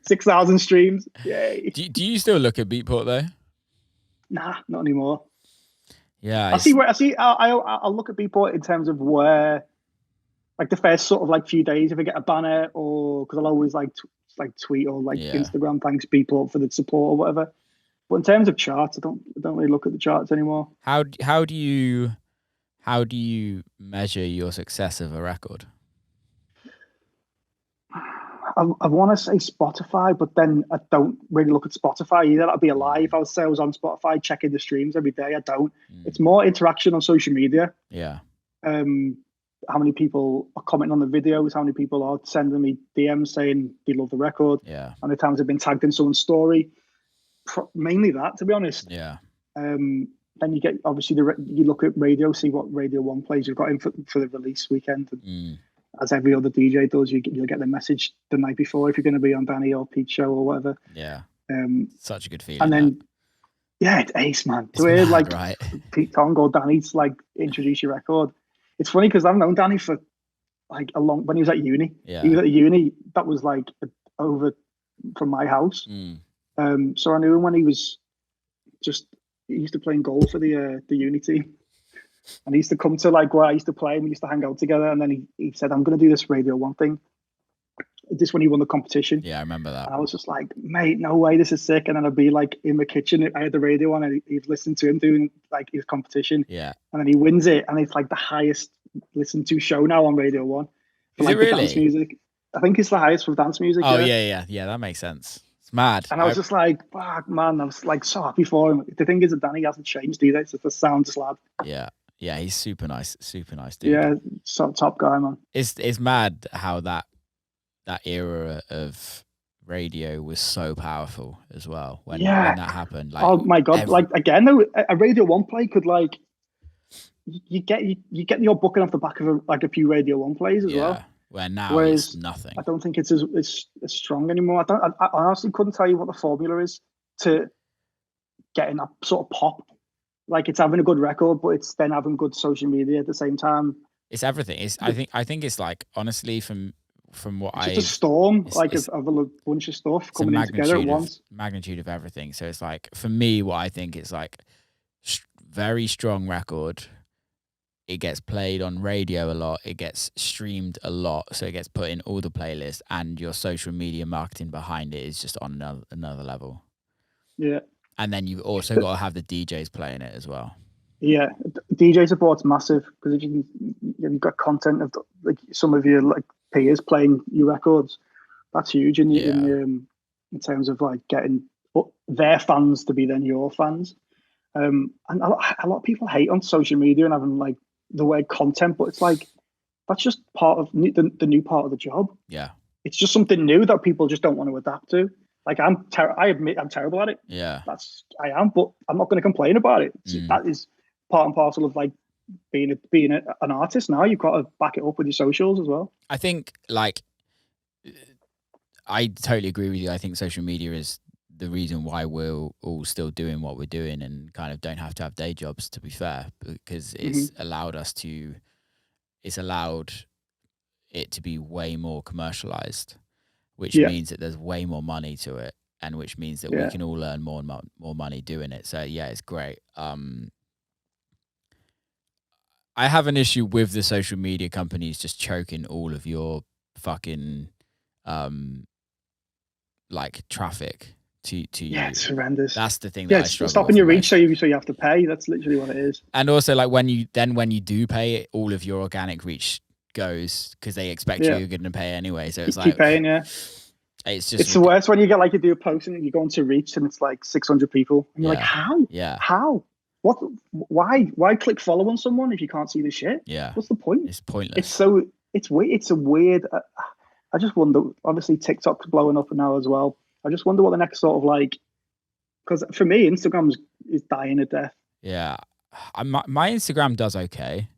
6,000 streams. Yay. Do you still look at Beatport though? Nah, not anymore. Yeah. I'll look at Beatport in terms of where, like the first sort of like few days, if I get a banner, or because I'll always like tweet or like Instagram, thanks Beatport for the support or whatever. But in terms of charts, I don't really look at the charts anymore. How do you measure your success of a record? I want to say Spotify, but then I don't really look at Spotify either. That'd be a lie if I was on Spotify checking the streams every day. I don't. It's more interaction on social media. Yeah. How many people are commenting on the videos? How many people are sending me DMs saying they love the record? Yeah. How many times I've been tagged in someone's story? Mainly that, to be honest. Yeah. Then you get obviously you look at radio, see what Radio 1 plays you've got in for the release weekend. And as every other DJ does, you'll get the message the night before if you're going to be on Danny or Pete's show or whatever. Yeah. Such a good feeling. And then, it's ace, man. To hear like Pete Tong or Danny's like introduce your record. It's funny because I've known Danny for like when he was at uni. Yeah. He was at uni that was like over from my house. So I knew him when he was he used to play in goal for the uni team. And he used to come to like where I used to play, and we used to hang out together. And then he said, I'm going to do this Radio 1 thing. This when he won the competition. Yeah, I remember that. And I was just like, mate, no way, this is sick. And then I'd be like in the kitchen, I had the radio on, and he'd listen to him doing like his competition. Yeah. And then he wins it, and it's like the highest listened to show now on Radio 1. Is it really? Dance music. I think it's the highest for dance music. Oh, yeah. That makes sense. It's mad. And I was just like, fuck, man, I was like so happy for him. The thing is that Danny hasn't changed either. It's just the soundest lad. Yeah, he's super nice dude. Yeah, top guy, man. It's mad how that era of radio was so powerful as well when that happened. Like, oh my god, like again, though, a Radio 1 play could like you get your booking off the back of a few Radio 1 plays as well. Where now it's nothing. I don't think it's as strong anymore. I honestly couldn't tell you what the formula is to getting that sort of pop. Like, it's having a good record, but it's then having good social media at the same time. It's everything. I think it's like, honestly, from what it's a storm of a bunch of stuff coming in together at once. Magnitude of everything. So it's like, for me, what I think is like very strong record. It gets played on radio a lot. It gets streamed a lot. So it gets put in all the playlists, and your social media marketing behind it is just on another level. Yeah. And then you've also got to have the DJs playing it as well. Yeah. DJ support's massive, because if you've got content of like some of your like peers playing your records, that's huge in terms of like getting their fans to be then your fans. And a lot of people hate on social media and having like the word content, but it's like, that's just part of the new part of the job. Yeah. It's just something new that people just don't want to adapt to. Like, I admit I'm terrible at it. Yeah. I am, but I'm not going to complain about it. That is part and parcel of like being an artist. Now you've got to back it up with your socials as well. I think, like, I totally agree with you. I think social media is the reason why we're all still doing what we're doing and kind of don't have to have day jobs, to be fair, because it's allowed it to be way more commercialized, which means that there's way more money to it, and which means that we can all earn more money doing it. So yeah, it's great. I have an issue with the social media companies just choking all of your fucking like traffic to you. Yeah, it's horrendous. That's the thing that I struggle with. Stopping your reach, so you have to pay. That's literally what it is. And also, like, when you do pay it, all of your organic reach goes, because they expect you're going to pay anyway. So it's keep paying, it's the worst when you get like, you do a post and you go into reach and it's like 600 people. And you're like, how? Yeah. How? What? Why click follow on someone if you can't see the shit? Yeah. What's the point? It's pointless. It's weird. It's a weird. I just wonder. Obviously, TikTok's blowing up now as well. I just wonder what the next sort of like. Because for me, Instagram is dying a death. Yeah, my Instagram does okay,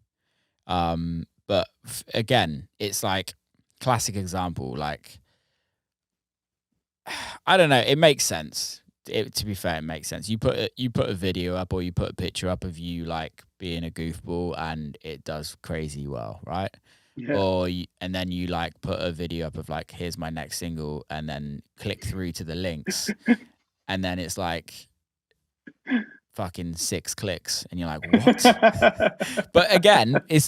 but again, it's like classic example. Like, I don't know. It makes sense. To be fair, it makes sense. You put a video up, or you put a picture up of you like being a goofball, and it does crazy well, right? Yeah. And then you like put a video up of like, here's my next single, and then click through to the links, and then it's like fucking 6 clicks, and you're like, what? But again, I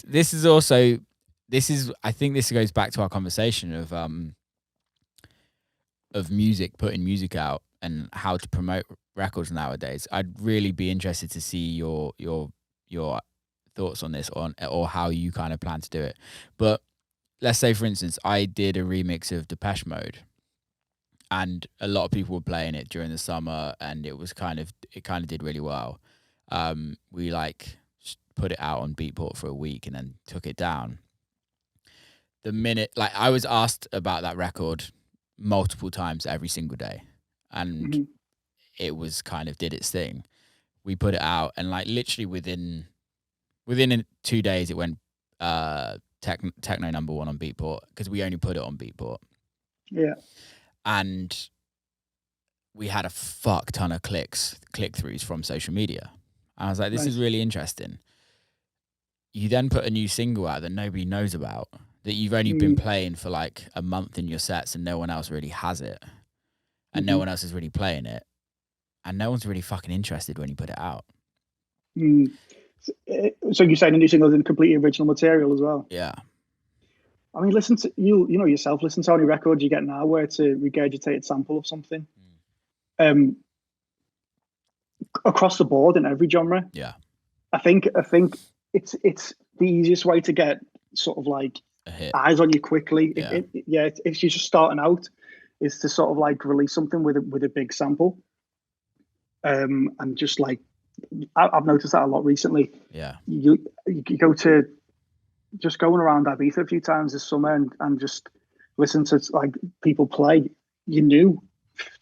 think this goes back to our conversation of music, putting music out and how to promote records nowadays. I'd really be interested to see your thoughts on this, or how you kind of plan to do it. But let's say, for instance, I did a remix of Depeche Mode, and a lot of people were playing it during the summer, and it kind of did really well. We like put it out on Beatport for a week and then took it down. The minute, like, I was asked about that record multiple times every single day, and it was kind of did its thing. We put it out, and like literally within 2 days, it went techno #1 on Beatport, because we only put it on Beatport. Yeah. And we had a fuck ton of click-throughs from social media. I was like, this is really interesting. You then put a new single out that nobody knows about, that you've only been playing for like a month in your sets, and no one else really has it. And no one else is really playing it. And no one's really fucking interested when you put it out. So you're saying a new single is in completely original material as well? Yeah. I mean, listen to you know yourself. Listen to how many records you get now where it's a regurgitated sample of something. Across the board in every genre. Yeah. I think it's the easiest way to get sort of like eyes on you quickly. Yeah. If you're just starting out, is to sort of like release something with a big sample. And just like I've noticed that a lot recently. Yeah. You go to just going around Ibiza a few times this summer and just listen to like people play. You knew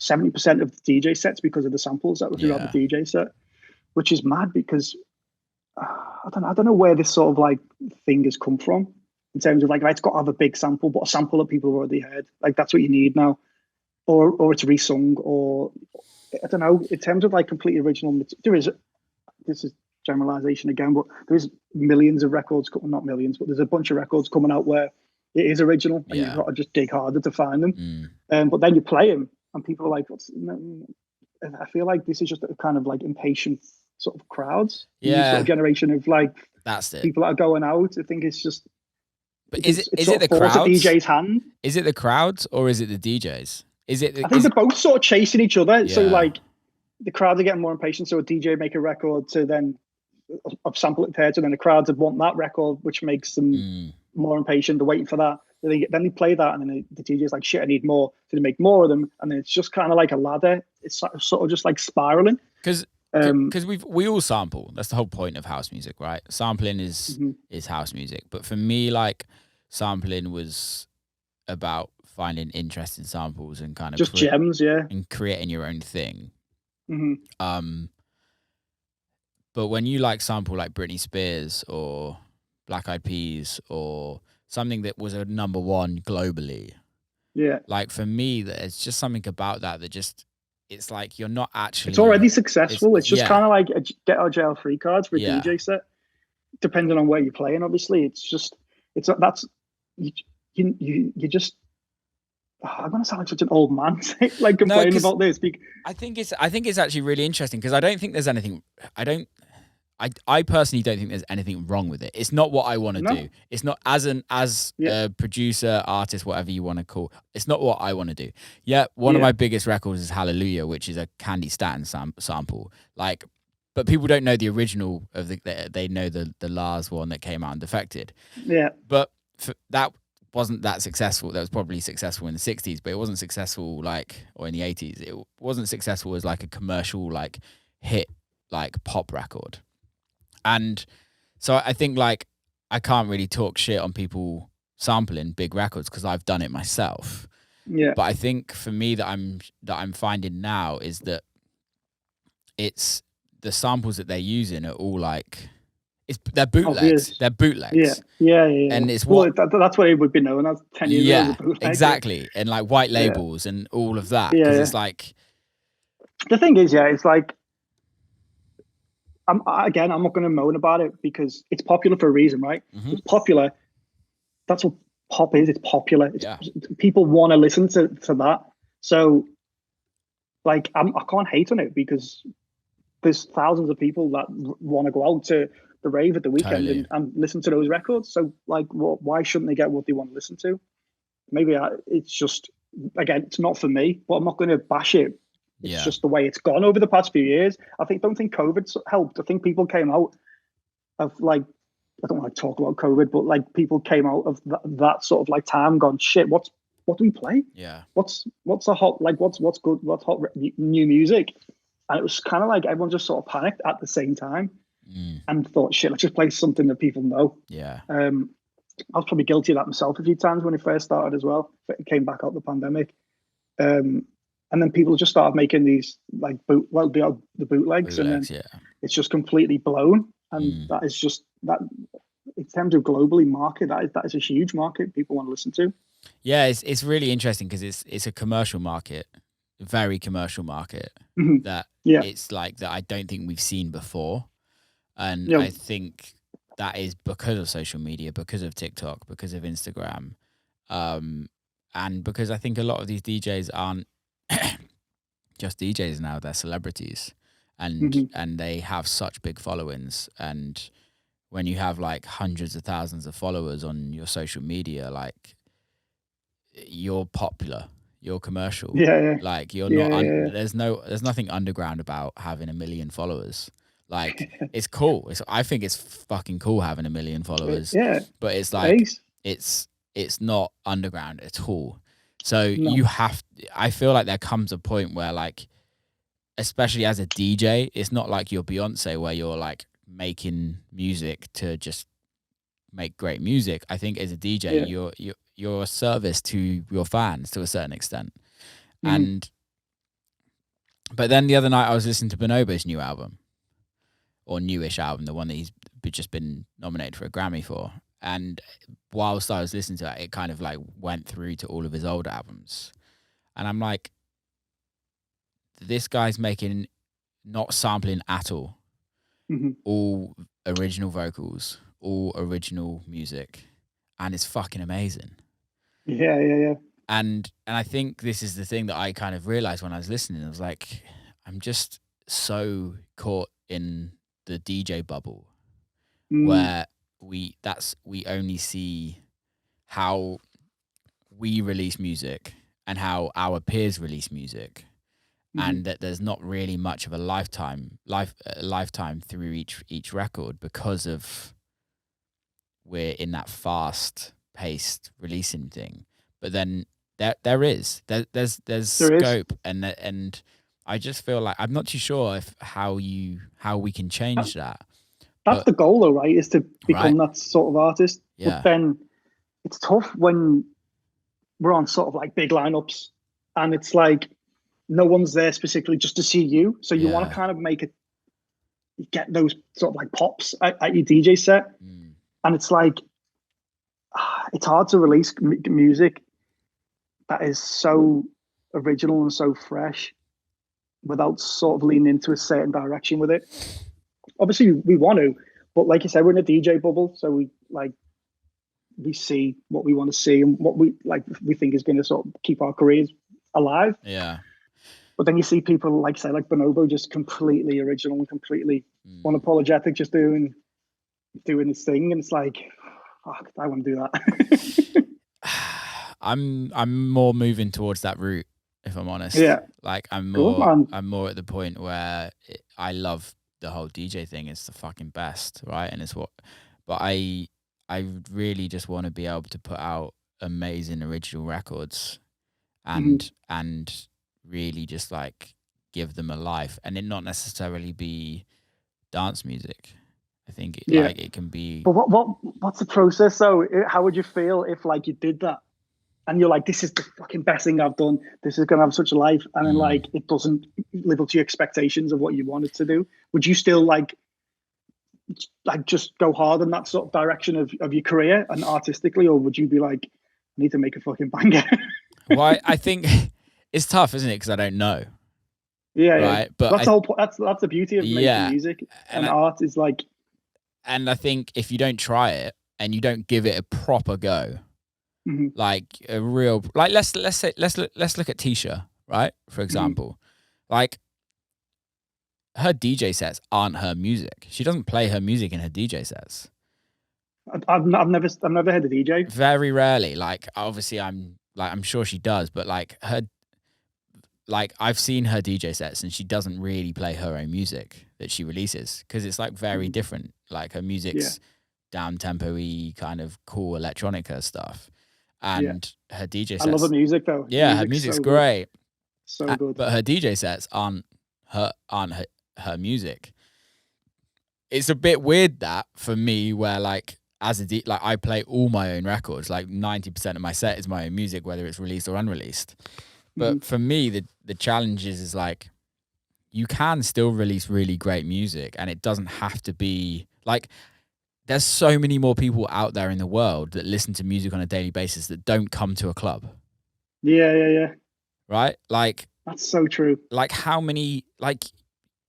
70% of the DJ sets because of the samples that were throughout the DJ set, which is mad because I don't know where this sort of like thing has come from in terms of like, it's got to have a big sample, but a sample that people have already heard. Like that's what you need now, or it's resung, or I don't know. In terms of like completely original, this is generalization again, but there's millions of records, not millions, but there's a bunch of records coming out where it is original, and you've got to just dig harder to find them. But then you play them, and people are like, I feel like this is just a kind of like impatient sort of crowds, new sort of generation of like that's it. People that are going out. I think it's just. But is it the crowds? DJ's hand. Is it the crowds or is it the DJs? I think they're both sort of chasing each other. Yeah. So like the crowds are getting more impatient. So a DJ make a record to then upsample it there, so then the crowds would want that record, which makes them more impatient. They're waiting for that. Then they play that, and then the DJ's like, shit, I need more. So they make more of them, and then it's just kind of like a ladder. It's sort of just like spiraling. Because we all sample. That's the whole point of house music, right? Sampling is house music. But for me, like sampling was about finding interesting samples and kind of just gems, and creating your own thing. But when you like sample like Britney Spears or Black Eyed Peas or something that was a number one globally, like for me, there's just something about that just, it's like you're not actually. It's already successful. It's just kind of like a get out of jail free cards for a DJ set, depending on where you're playing. Obviously, you just. I'm gonna sound like such an old man, like complaining about this. I think it's actually really interesting because I don't think there's anything. I personally don't think there's anything wrong with it. It's not what I want to do. It's not as a producer, artist, whatever you want to call. It's not what I want to do. Yeah, one of my biggest records is Hallelujah, which is a Candy Staton sample. Like, but people don't know the original of they know the Lars one that came out and Defected. Yeah, but that wasn't that successful. That was probably successful in the 60s, but it wasn't successful or in the 80s. It wasn't successful as like a commercial like hit like pop record. And so I think like I can't really talk shit on people sampling big records because I've done it myself. Yeah. But I think for me that I'm finding now is that it's the samples that they're using are all like they're bootlegs. Obvious. They're bootlegs. Yeah. And it's that's what it would be known as 10 years ago. Yeah, exactly. And like white labels and all of that. Because it's like the thing is, it's like I'm not going to moan about it because it's popular for a reason, right? It's popular. That's what pop is. It's popular. People want to listen to that. So, like, I can't hate on it because there's thousands of people that want to go out to the rave at the weekend and listen to those records. So, like, why shouldn't they get what they want to listen to? Maybe it's just, again, it's not for me, but I'm not going to bash it. It's just the way it's gone over the past few years. Don't think COVID's helped. I think people came out of like, I don't want to talk about COVID, but like people came out of that sort of like time gone, shit, what do we play? Yeah. What's a hot, like what's good, what's hot new music? And it was kind of like everyone just sort of panicked at the same time and thought, shit, let's just play something that people know. Yeah. I was probably guilty of that myself a few times when it first started as well. It came back out the pandemic. And then people just started making these like the bootlegs, and then it's just completely blown. And that is just that. In terms of globally market, that is a huge market people want to listen to. Yeah, it's really interesting because it's a commercial market, very commercial market that it's like that I don't think we've seen before, and I think that is because of social media, because of TikTok, because of Instagram, and because I think a lot of these DJs aren't just DJs now, they're celebrities, and they have such big followings, and when you have like hundreds of thousands of followers on your social media, like you're popular, you're commercial, like you're not there's nothing underground about having 1 million followers. Like it's cool, I think it's fucking cool having 1 million followers, but it's like it's not underground at all. So No. I feel like there comes a point where, like, especially as a DJ, it's not like you're Beyonce where you're like making music to just make great music. I think as a DJ, you're a service to your fans to a certain extent. And but then the other night I was listening to Bonobo's new album, or newish album, the one that he's just been nominated for a Grammy for. And whilst I was listening to it kind of like went through to all of his old albums, and I'm like, this guy's making, not sampling at all, all original vocals, all original music, and it's fucking amazing. Yeah. And I think this is the thing that I kind of realized when I was listening. I was like, I'm just so caught in the DJ bubble where we only see how we release music and how our peers release music, and that there's not really much of a lifetime through each record, because of we're in that fast paced releasing thing. But then there's scope, and I just feel like I'm not too sure how we can change that. That's the goal, though, right? Is to become that sort of artist. Yeah. But then it's tough when we're on sort of like big lineups, and it's like no one's there specifically just to see you. So you want to kind of get those sort of like pops at your DJ set, and it's like it's hard to release music that is so original and so fresh without sort of leaning into a certain direction with it. Obviously we want to, but like you said, we're in a DJ bubble, so we see what we want to see and what we think is going to sort of keep our careers alive. Yeah. But then you see people like Bonobo, just completely original and completely unapologetic, just doing this thing, and it's like, fuck, I want to do that. I'm more moving towards that route, if I'm honest. Yeah. Like I'm more at the point where I love the whole DJ thing. It's the fucking best, right? And but I really just want to be able to put out amazing original records and really just like give them a life, and it not necessarily be dance music. I think it can be. But what's the process though? How would you feel if like you did that and you're like, this is the fucking best thing I've done, this is gonna have such a life, and then like it doesn't live up to your expectations of what you wanted to do? Would you still like just go hard in that sort of direction of your career and artistically, or would you be like, I need to make a fucking banger? Well, I think it's tough, isn't it? Because I don't know. Yeah, right. Yeah. But that's the whole. That's the beauty of making music and art is like. And I think if you don't try it and you don't give it a proper go, like a real, like let's look at Tisha, right? For example, like her DJ sets aren't her music. She doesn't play her music in her DJ sets. I've never heard a DJ. Very rarely. Like obviously I'm sure she does, but like I've seen her DJ sets and she doesn't really play her own music that she releases, because it's like very different. Like her music's down tempo-y kind of cool electronica stuff, and her DJ sets. I love her music though. Yeah, her music's so great. So good. But her DJ sets aren't her music. It's a bit weird that for me, where like as a like I play all my own records. Like 90% of my set is my own music, whether it's released or unreleased. But for me, the challenge is like, you can still release really great music, and it doesn't have to be like, there's so many more people out there in the world that listen to music on a daily basis that don't come to a club. Yeah. Right? Like, that's so true. Like how many, like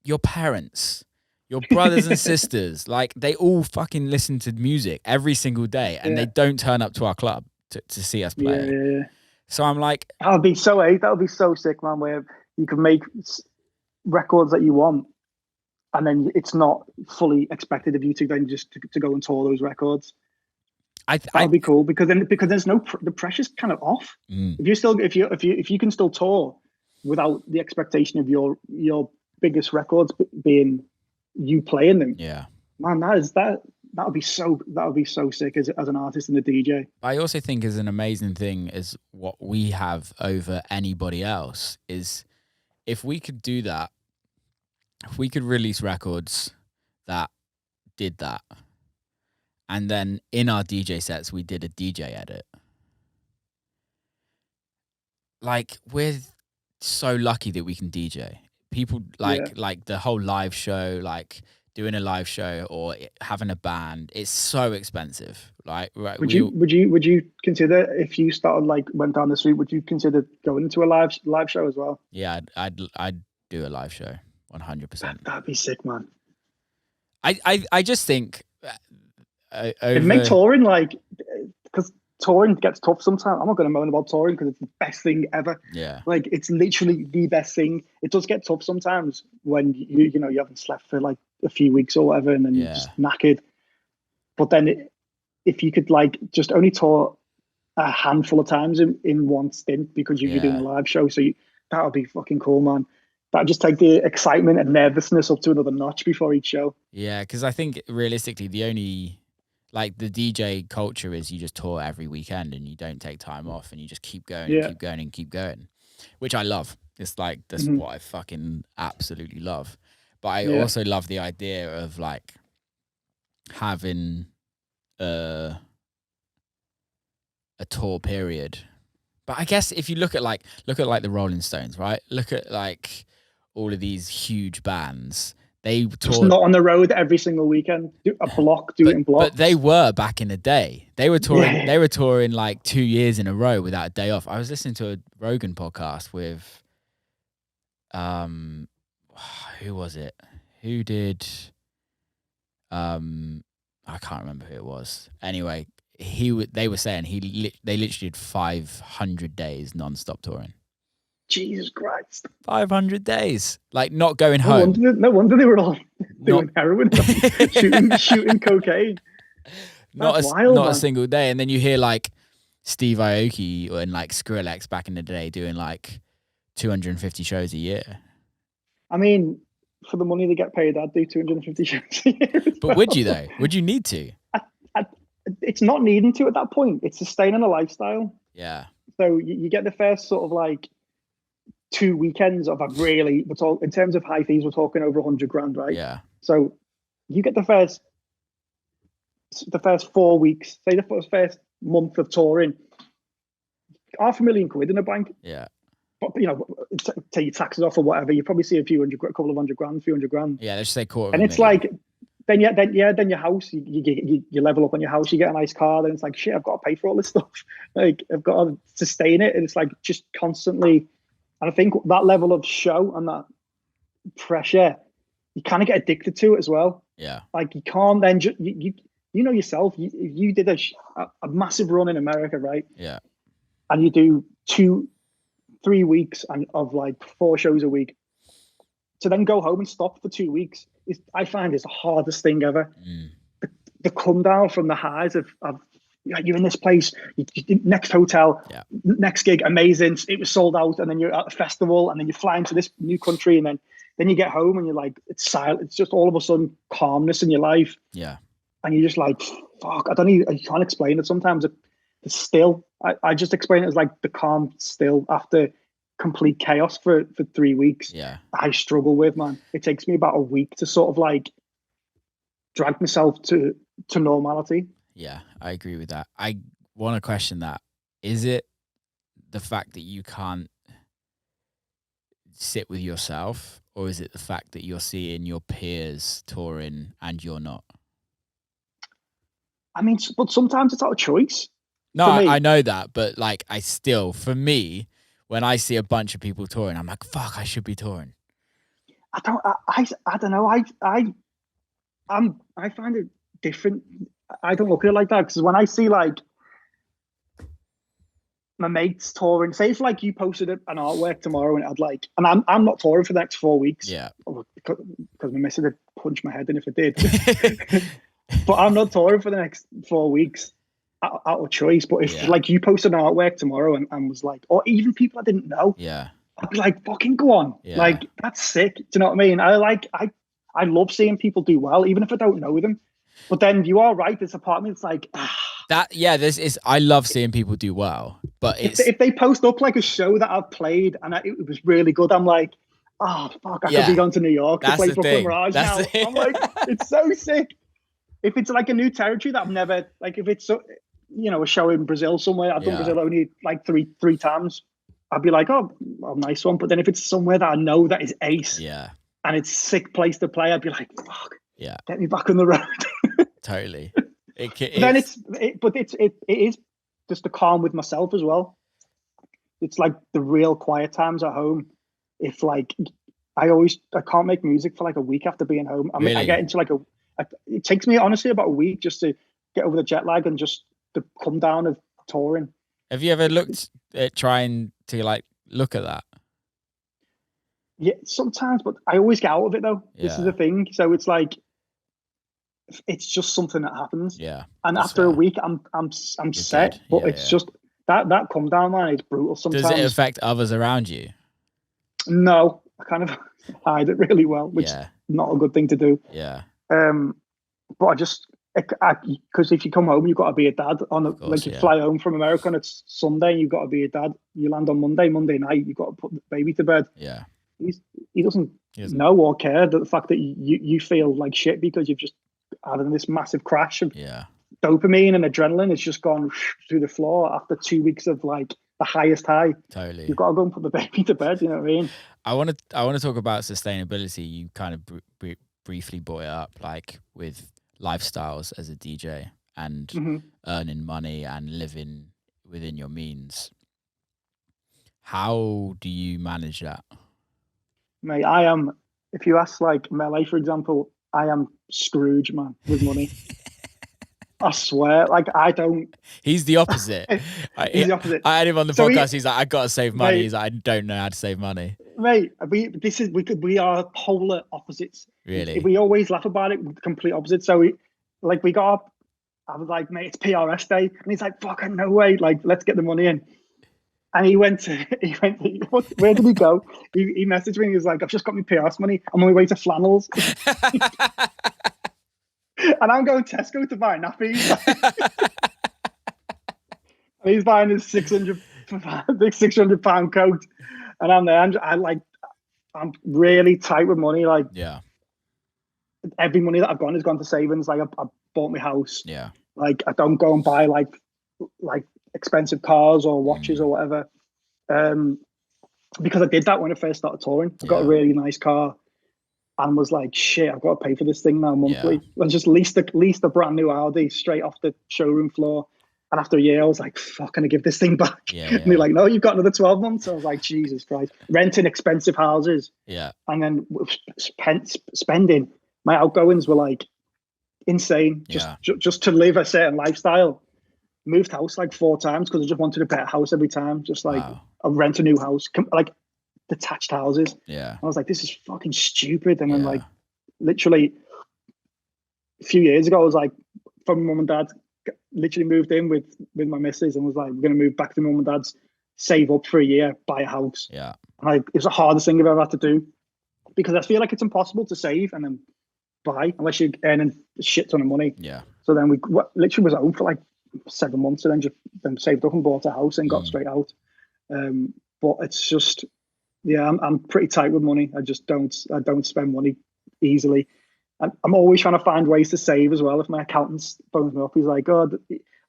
your parents, your brothers and sisters, like they all fucking listen to music every single day, and they don't turn up to our club to see us play. Yeah. So I'm like, that would be so sick, man, where you can make records that you want, and then it's not fully expected of you to then just to go and tour those records. That'd be cool, because there's the pressure's kind of off. If you can still tour without the expectation of your biggest records being you playing them. Yeah, man, that that would be so sick as an artist and a DJ. I also think is an amazing thing is what we have over anybody else is if we could do that, if we could release records that did that, and then in our DJ sets we did a DJ edit. Like, we're so lucky that we can DJ. People like the whole live show, like doing a live show or having a band, it's so expensive. Like, right? Would you consider if you started like went down the street? Would you consider going into a live show as well? Yeah, I'd do a live show, 100%. That'd be sick, man. I just think it'd make touring like because touring gets tough sometimes. I'm not going to moan about touring because it's the best thing ever. Yeah, like it's literally the best thing. It does get tough sometimes when you haven't slept for like a few weeks or whatever, and then you're just knackered. But then if you could like just only tour a handful of times in one stint because you're doing a live show, so that would be fucking cool, man. That'd just take the excitement and nervousness up to another notch before each show. Yeah, because I think realistically the only like the DJ culture is you just tour every weekend and you don't take time off and you just keep going and keep going and keep going, which I love. It's like, that's what I fucking absolutely love. But I also love the idea of like having a tour period. But I guess if you look at like the Rolling Stones, right? Look at like all of these huge bands. They just not on the road every single weekend. Do a block, do it in blocks. But they were back in the day. They were touring. Yeah. They were touring like 2 years in a row without a day off. I was listening to a Rogan podcast with, who was it? Who did? I can't remember who it was. Anyway, they were saying they literally did 500 days non-stop touring. Jesus Christ. 500 days. Like, not going home. No wonder they were all doing heroin, shooting cocaine. Not a single day. And then you hear like Steve Aoki and like Skrillex back in the day doing like 250 shows a year. I mean, for the money they get paid, I'd do 250 shows a year. But would you though? Would you need to? It's not needing to at that point. It's sustaining a lifestyle. Yeah. So you get the first sort of like 2 weekends of a really, in terms of high fees, we're talking over 100 grand, right? Yeah. So you get the first 4 weeks, say the first month of touring, £500,000 in the bank. Yeah. But take your taxes off or whatever, you probably see a few hundred grand. Yeah, let's say quarter. And it's like, then your house, you level up on your house, you get a nice car, then it's like, shit, I've got to pay for all this stuff. Like, I've got to sustain it. And it's like just constantly. And I think that level of show and that pressure, you kind of get addicted to it as well. Yeah. Like, you can't then you know yourself. You did a massive run in America, right? Yeah. And you do 2-3 weeks of like 4 shows a week. To then go home and stop for 2 weeks I find is the hardest thing ever. The come down from the highs of you're in this place, next hotel, next gig, amazing. It was sold out, and then you're at a festival, and then you fly into this new country, and then you get home, and you're like, it's silent. It's just all of a sudden calmness in your life. Yeah, and you're just like, fuck. I can't explain it. Sometimes it's still. I just explain it as like the calm still after complete chaos for 3 weeks. Yeah, I struggle with, man. It takes me about a week to sort of like drag myself to normality. Yeah, I agree with that. I want to question that. Is it the fact that you can't sit with yourself, or is it the fact that you're seeing your peers touring and you're not? I mean, but sometimes it's out of choice. No, I know that, but like, for me, when I see a bunch of people touring, I'm like, fuck, I should be touring. I don't know. I find it different. I don't look at it like that, because when I see like my mates touring, say if like you posted an artwork tomorrow and I'd like, and I'm not touring for the next 4 weeks. Yeah. Because my missus would punch my head in if I did. But I'm not touring for the next 4 weeks out of choice. But if like you posted an artwork tomorrow and was like, or even people I didn't know, I'd be like, fucking go on. Yeah. Like, that's sick. Do you know what I mean? I love seeing people do well, even if I don't know them. But then you are right. There's a part of me that's like, this is. I love seeing people do well, but if they post up like a show that I've played and it was really good, I'm like, oh fuck, I could be going to New York to play Brooklyn Mirage now. I'm like, it's so sick. If it's like a new territory that I've never, like if it's, a show in Brazil somewhere, I've done Brazil only like three times, I'd be like, oh, nice one. But then if it's somewhere that I know that is ace, and it's a sick place to play, I'd be like, fuck, get me back on the road. Totally. Then it is just the calm with myself as well. It's like the real quiet times at home. If like I can't make music for like a week after being home. I mean, I get into like it takes me honestly about a week just to get over the jet lag and just the come down of touring. Have you ever looked at trying to like look at that? Yeah, sometimes, but I always get out of it though. This is the thing. So it's like it's just something that happens. Yeah. And after a week, I'm set. Dead. But it's just that come down, man. It's brutal sometimes. Does it affect others around you? No, I kind of hide it really well, which is not a good thing to do. Yeah. But I just because if you come home, you've got to be a dad. You fly home from America and it's Sunday, and you've got to be a dad. You land on Monday night, you've got to put the baby to bed. Yeah. He doesn't know or care the fact that you feel like shit because you've just had this massive crash of dopamine and adrenaline. It's just gone through the floor after 2 weeks of like the highest high. Totally. You've got to go and put the baby to bed. You know what I mean? I want to talk about sustainability. You kind of briefly brought it up, like with lifestyles as a DJ and earning money and living within your means. How do you manage that? Mate, I am, if you ask like Melee, for example, I am Scrooge, man, with money. I swear, like I don't. He's the opposite. He's the opposite. I had him on the podcast. He's like, I gotta save money. Mate, he's like, I don't know how to save money. Mate, we are polar opposites. Really? We always laugh about it. Complete opposite. So we got up. I was like, mate, it's PRS day, and he's like, fucking no way. Like, let's get the money in. And he went. Where did he go? He messaged me. He was like, I've just got my PRS money. I'm on my way to flannels. And I'm going to Tesco to buy nappies. And he's buying his £600 coat. And I'm there. I'm really tight with money. Like, every money that I've got has gone to savings. Like, I bought my house. Yeah. Like, I don't go and buy like expensive cars or watches or whatever. Because I did that when I first started touring. I got a really nice car. And was like, shit, I've got to pay for this thing now monthly. And just leased a brand new Audi straight off the showroom floor. And after a year, I was like, fuck, can I give this thing back? And they're like, no, you've got another 12 months. I was like, Jesus Christ. Renting expensive houses. Yeah. And then spending. My outgoings were like insane just to live a certain lifestyle. Moved house like 4 times because I just wanted a better house every time. Just like, I'll rent a new house. Like, detached houses. Yeah. I was like, this is fucking stupid. And then like literally a few years ago, I was like, from mum and dad, literally moved in with my missus and was like, we're going to move back to mum and dad's, save up for a year, buy a house. Yeah. And it was the hardest thing I've ever had to do because I feel like it's impossible to save and then buy unless you're earning a shit ton of money. Yeah. So then we literally was home for like 7 months and then saved up and bought a house and got straight out. But it's just, I'm pretty tight with money. I don't spend money easily. I'm always trying to find ways to save as well. If my accountant phones me up, he's like, "Oh,"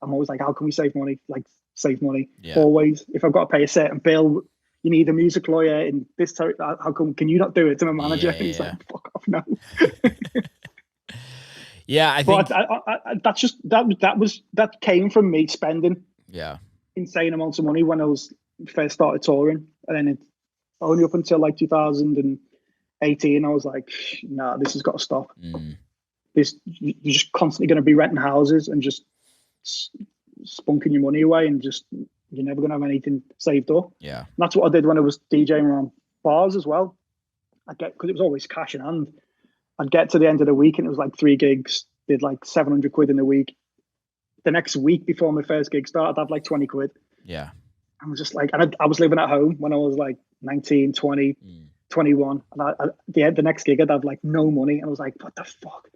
I'm always like, "How can we save money?" Like, save money. Always. If I've got to pay a certain bill, you need a music lawyer in this territory. How come? Can you not do it to my manager? And he's like, "Fuck off, no." I think. But that came from me spending insane amounts of money when I was first started touring, and then only up until like 2018, I was like, nah, this has got to stop. You're just constantly going to be renting houses and just spunking your money away and just, you're never going to have anything saved up. Yeah. And that's what I did when I was DJing around bars as well. Because it was always cash in hand. I'd get to the end of the week and it was like 3 gigs, did like 700 quid in a week. The next week before my first gig started, I'd have like 20 quid. Yeah. I was just like, and I was living at home when I was like 19, 20, 21. And the next gig, I'd have like no money. And I was like, what the fuck?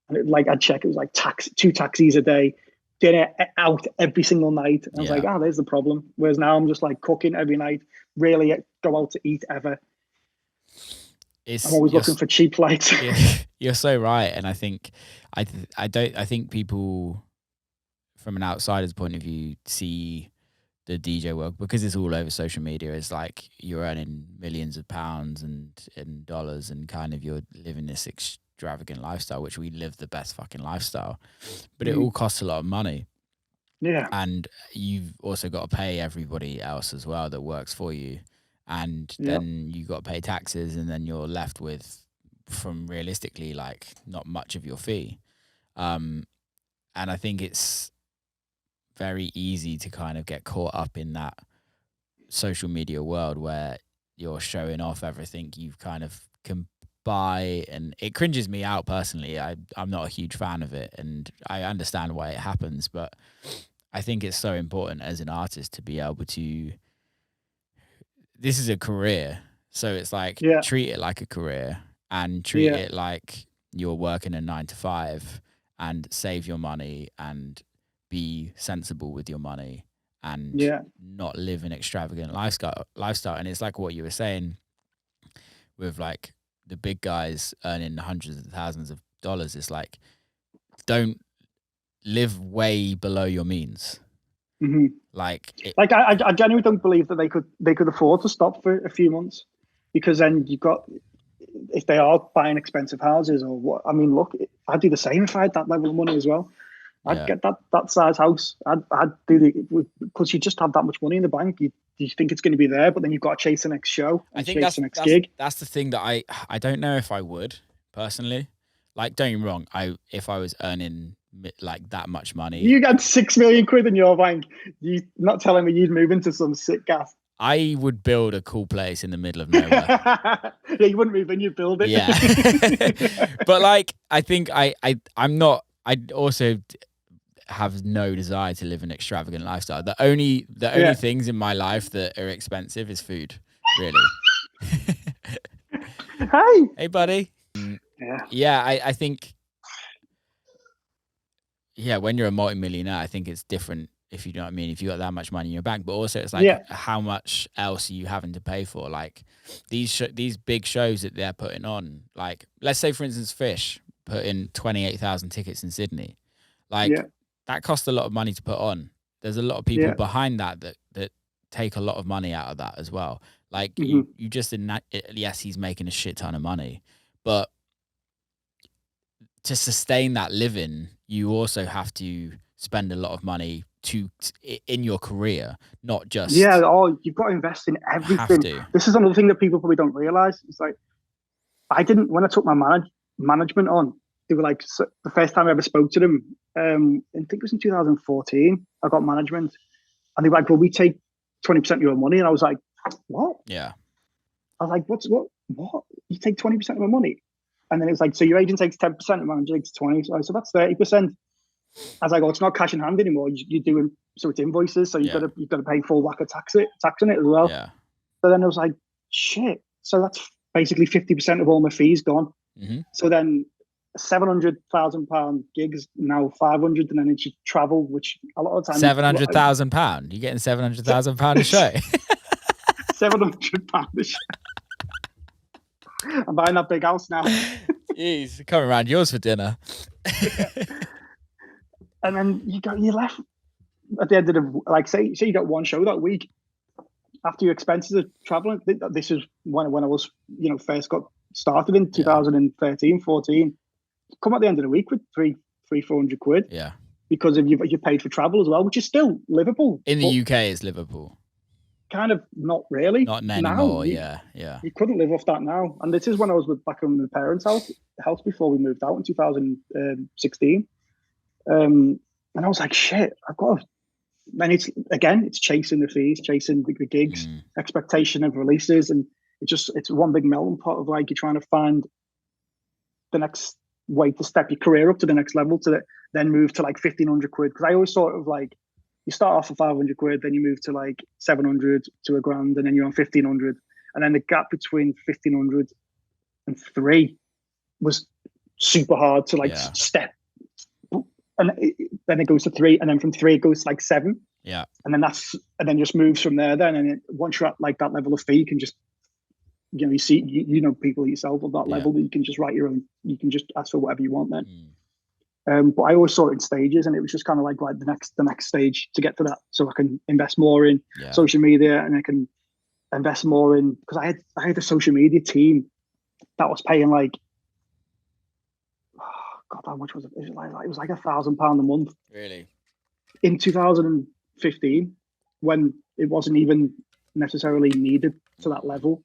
And I'd check, it was like two taxis a day, dinner out every single night. And I was like, there's the problem. Whereas now I'm just like cooking every night, rarely go out to eat ever. I'm always looking for cheap flights. You're so right. And I think, I think people from an outsider's point of view see the DJ world, because it's all over social media. It's like you're earning millions of pounds and dollars, and kind of you're living this extravagant lifestyle, which we live the best fucking lifestyle, but it all costs a lot of money. Yeah. And you've also got to pay everybody else as well that works for you. And then you got to pay taxes, and then you're left with, from realistically, like not much of your fee. And I think it's very easy to kind of get caught up in that social media world where you're showing off everything you kind of can buy, and it cringes me out personally. I'm not a huge fan of it, and I understand why it happens, but I think it's so important as an artist to be able to, this is a career, so it's like treat it like a career, and treat it like you're working a 9 to 5, and save your money and be sensible with your money, and not live an extravagant lifestyle. And it's like what you were saying with like the big guys earning hundreds of thousands of dollars. It's like, don't live way below your means. Mm-hmm. I genuinely don't believe that they could afford to stop for a few months, because then you've got, if they are buying expensive houses or what, I mean, look, I'd do the same if I had that level of money as well. I'd get that size house. I'd do because you just have that much money in the bank. You think it's going to be there, but then you've got to chase the next show. I think chase the next gig. That's the thing that I don't know if I would personally. Like, don't get me wrong. If I was earning like that much money, you got 6 million quid in your bank. You not telling me you'd move into some sick gas? I would build a cool place in the middle of nowhere. Yeah, you wouldn't move in, you'd build it. Yeah. But like, I think I'm not. I also have no desire to live an extravagant lifestyle. The only things in my life that are expensive is food, really. Hey buddy. I think when you're a multi-millionaire, I think it's different, if you know what I mean, if you got that much money in your bank. But also it's like how much else are you having to pay for? Like these big shows that they're putting on, like let's say for instance Fish put in 28,000 tickets in Sydney. Like that costs a lot of money to put on. There's a lot of people behind that take a lot of money out of that as well. Like you just yes, he's making a shit ton of money, but to sustain that living, you also have to spend a lot of money in your career, not just you've got to invest in everything. This is another thing that people probably don't realize. It's like, when I took my management on, they were like, the first time I ever spoke to them, I think it was in 2014, I got management, and they were like, well, we take 20% of your money. And I was like, what? Yeah. I was like, what? You take 20% of my money? And then it was like, so your agent takes 10%, the manager takes 20%. So that's 30%. I was like, oh, it's not cash in hand anymore. You're doing, so it's invoices. So you've got to pay full whack of tax on it as well. Yeah. So then I was like, shit. So that's basically 50% of all my fees gone. Mm-hmm. So then £700,000 gigs, now 500, and then it's travel, which a lot of times £700,000. You're getting £700,000 a show. £700 a show. I'm buying that big house now. Jeez, coming around yours for dinner. And then you left at the end of the, like, say you got one show that week. After your expenses of traveling, this is when I was, first got started in 2013, 14. Come at the end of the week with 400 quid. Yeah. Because of you paid for travel as well, which is still livable. In the UK, it's livable. Kind of not really. Not anymore. Yeah. You couldn't live off that now. And this is when I was back in my parents' house before we moved out in 2016. And I was like, shit, I've got to. And it's chasing the fees, chasing the gigs, expectation of releases, and it's one big melting pot of like you're trying to find the next way to step your career up to the next level, to then move to like 1,500 quid. Because I always sort of like, you start off at 500 quid, then you move to like 700 to £1,000, and then you're on 1,500, and then the gap between 1,500 and 3 was super hard to like step, and then it goes to 3, and then from 3 it goes to like 7. Yeah. And then just moves from there. Then, and once you're at like that level of fee, you can just, you see, you know people yourself at that level that you can just write your own. You can just ask for whatever you want then. But I always saw it in stages, and it was just kind of like the next stage to get to that, so I can invest more in social media, and I can invest more in, because I had a social media team that was paying like, oh God, how much was it? It was like £1,000 a month. Really? In 2015, when it wasn't even necessarily needed to that level,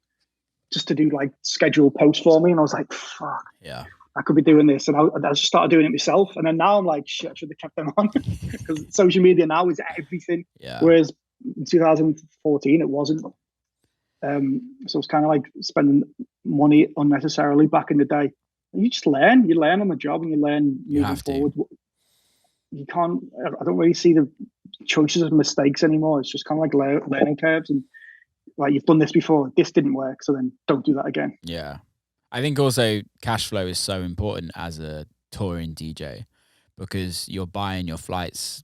just to do like scheduled posts for me. And I was like, fuck, I could be doing this. And I just started doing it myself. And then now I'm like, shit, I should have kept them on, because social media now is everything. Whereas in 2014, it wasn't. So it's kind of like spending money unnecessarily back in the day. And you just learn. You learn on the job, and you learn moving forward. You can't, I don't really see the choices of mistakes anymore. It's just kind of like learning curves, and like, you've done this before, this didn't work, so then don't do that again. Yeah. I think also cash flow is so important as a touring DJ, because you're buying your flights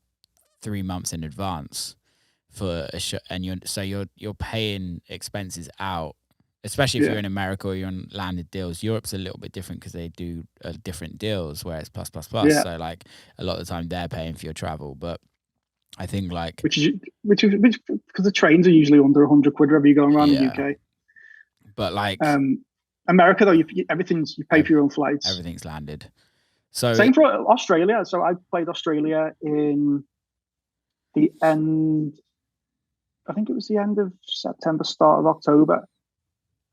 3 months in advance for a show, and you're paying expenses out, especially if you're in America or you're on landed deals. Europe's a little bit different because they do different deals where it's plus. So like a lot of the time they're paying for your travel, but I think like which because the trains are usually under 100 quid wherever you're going around the UK. But like America though, you pay for your own flights. Everything's landed. So same for Australia. So I played Australia in the end. I think it was the end of September, start of October.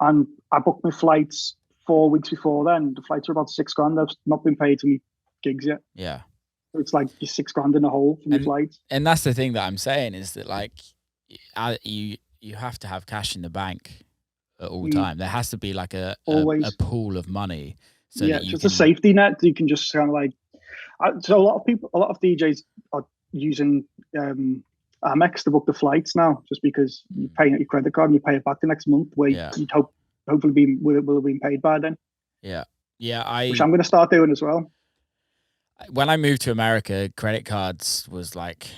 And I booked my flights 4 weeks before then. The flights are about $6,000. I've not been paid for my gigs yet. Yeah. So it's like you're $6,000 in a hole for my flights. And that's the thing that I'm saying, is that like you have to have cash in the bank at all time. There has to be like a pool of money. So that just a safety net. You can just kind of like. So a lot of DJs are using Amex to book the flights now, just because you pay your credit card and you pay it back the next month, where you'd hopefully will have been paid by then. Yeah. Which I'm going to start doing as well. When I moved to America, credit cards was like,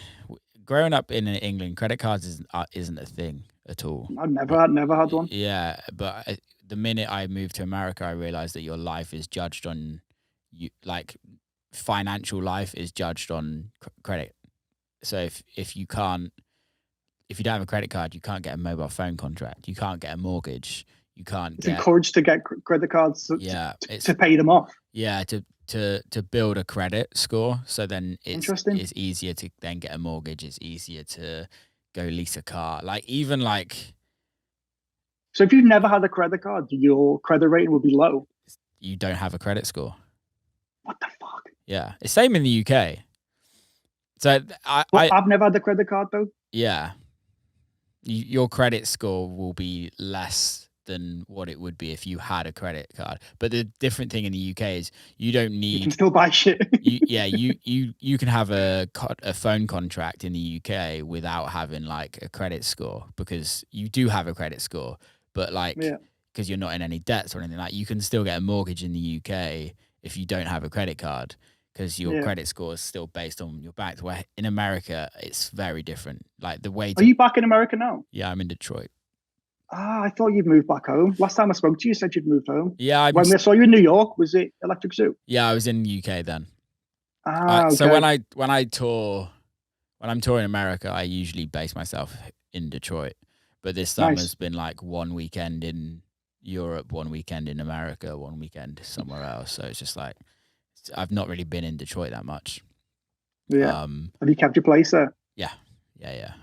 growing up in England, credit cards isn't a thing at all. I've never had one. Yeah, but the minute I moved to America, I realized that your life is judged on like financial life is judged on credit. So if you don't have a credit card, you can't get a mobile phone contract. You can't get a mortgage. You can't. It's encouraged to get credit cards. To pay them off. Yeah, to build a credit score. So then it's easier to then get a mortgage. It's easier to go lease a car. Like even like. So if you've never had a credit card, your credit rating will be low. You don't have a credit score. What the fuck? Yeah, it's same in the UK. So I've never had a credit card though. Yeah, your credit score will be less than what it would be if you had a credit card. But the different thing in the UK is you don't need. You can still buy shit. you can have a phone contract in the UK without having like a credit score, because you do have a credit score, but like because you're not in any debts or anything. Like you can still get a mortgage in the UK if you don't have a credit card, because your credit score is still based on your bank. Where in America, it's very different. Like the way. Are you back in America now? Yeah, I'm in Detroit. I thought you'd moved back home. Last time I spoke to you, you said you'd moved home. Yeah. When we saw you in New York, was it Electric Zoo? Yeah, I was in the UK then. Okay. So when I'm touring America, I usually base myself in Detroit. But this summer has been like one weekend in Europe, one weekend in America, one weekend somewhere else. So it's just like I've not really been in Detroit that much. Yeah. Have you kept your place there? Yeah.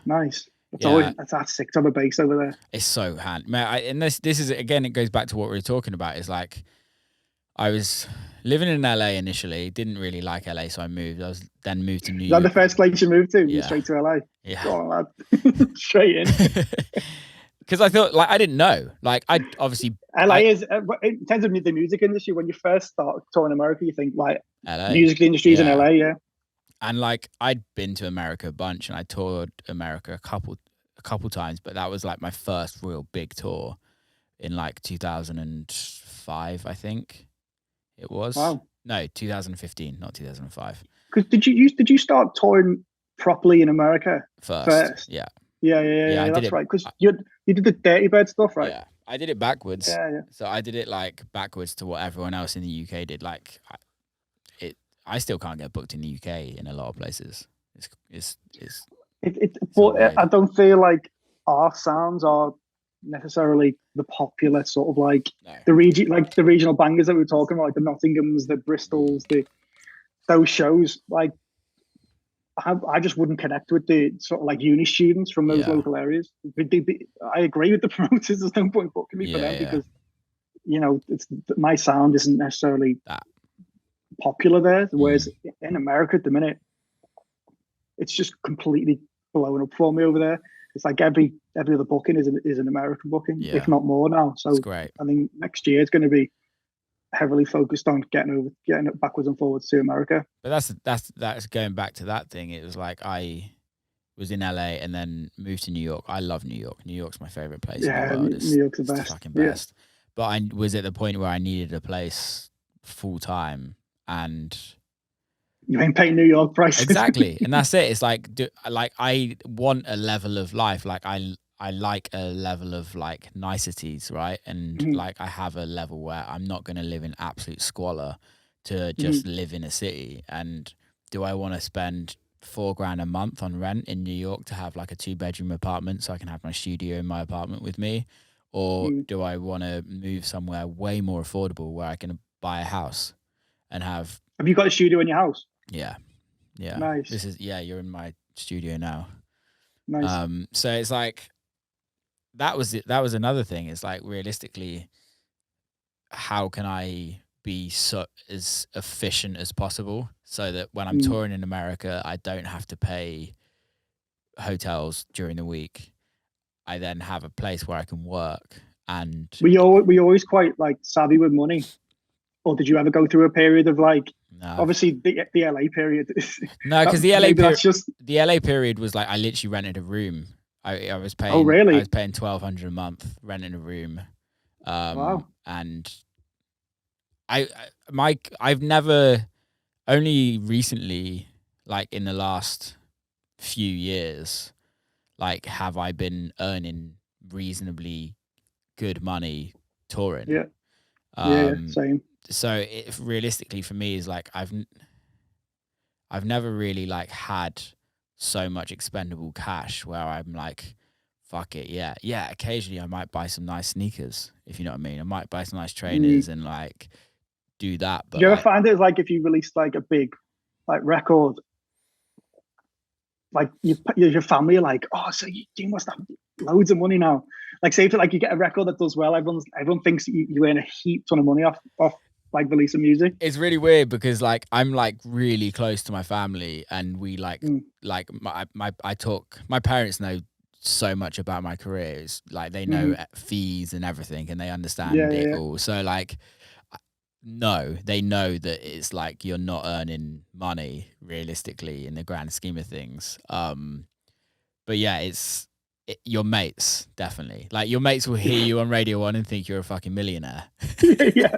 Nice. That's sick to have a base over there. It's so handy, man. And this is again, it goes back to what we were talking about. Is like I was living in LA initially, didn't really like LA, so I moved. Then moved to New York. Is that the first place you moved to? Yeah. Straight to LA. Yeah. Go on, lad. Straight in. Because I thought, like, I didn't know. Like, I obviously LA is in terms of the music industry. When you first start touring America, you think like LA. Music industries in LA, yeah. And like I'd been to America a bunch, and I toured America a couple times, but that was like my first real big tour in like 2005, I think it was. Wow. No, 2015, not 2005. Because did you start touring properly in America first? Yeah. Yeah. I did That's it. right. Because you did the Dirty Bird stuff, right? Yeah, I did it backwards. Yeah. So I did it like backwards to what everyone else in the UK did. Like, I still can't get booked in the UK in a lot of places. It's But weird. I don't feel like our sounds are necessarily the popular sort of like the regional bangers that we were talking about, like the Nottinghams, the Bristols, those shows. Like, I just wouldn't connect with the sort of like uni students from those local areas. I agree with the promoters. There's no point booking me for them because it's my sound isn't necessarily that popular there. Whereas in America at the minute, it's just completely blowing up for me over there. It's like every other booking is an American booking, if not more now. So great. I think next year is going to be heavily focused on getting it backwards and forwards to America. But that's going back to that thing. It was like I was in LA and then moved to New York. I love New York. New York's my favorite place in the world. New York's the best. Fucking best. But I was at the point where I needed a place full time, and you ain't paying New York prices. Exactly. And that's it. It's like I want a level of life. Like I like a level of like niceties, right? And like I have a level where I'm not going to live in absolute squalor to just live in a city. And do I want to spend $4,000 a month on rent in New York to have like a 2-bedroom apartment so I can have my studio in my apartment with me? Or do I want to move somewhere way more affordable where I can buy a house and have... Have you got a studio in your house? Yeah. Nice. This is you're in my studio now. Nice. So it's like that was another thing. It's like realistically, how can I be so as efficient as possible so that when I'm touring in America, I don't have to pay hotels during the week. I then have a place where I can work. And we always quite like savvy with money. Or did you ever go through a period of like, obviously the LA period? No, because the LA period was like I literally rented a room. I was paying. Oh, really? I was paying $1,200 a month renting a room. Wow. And I've never, only recently, like in the last few years, like have I been earning reasonably good money touring. Yeah. Same. So realistically for me is like I've never really like had so much expendable cash where I'm like, fuck it, yeah. Occasionally I might buy some nice sneakers, if you know what I mean. I might buy some nice trainers and like do that. But do you ever find it like if you released like a big like record, like your family are like, oh, so you must have loads of money now. Like say if like you get a record that does well, everyone thinks you earn a heap ton of money off like releasing music. It's really weird because like I'm like really close to my family and we like my parents know so much about my careers. Like they know fees and everything and they understand it all. So like no, they know that it's like you're not earning money realistically in the grand scheme of things. But yeah, your mates definitely. Like your mates will hear you on Radio 1 and think you're a fucking millionaire. Yeah.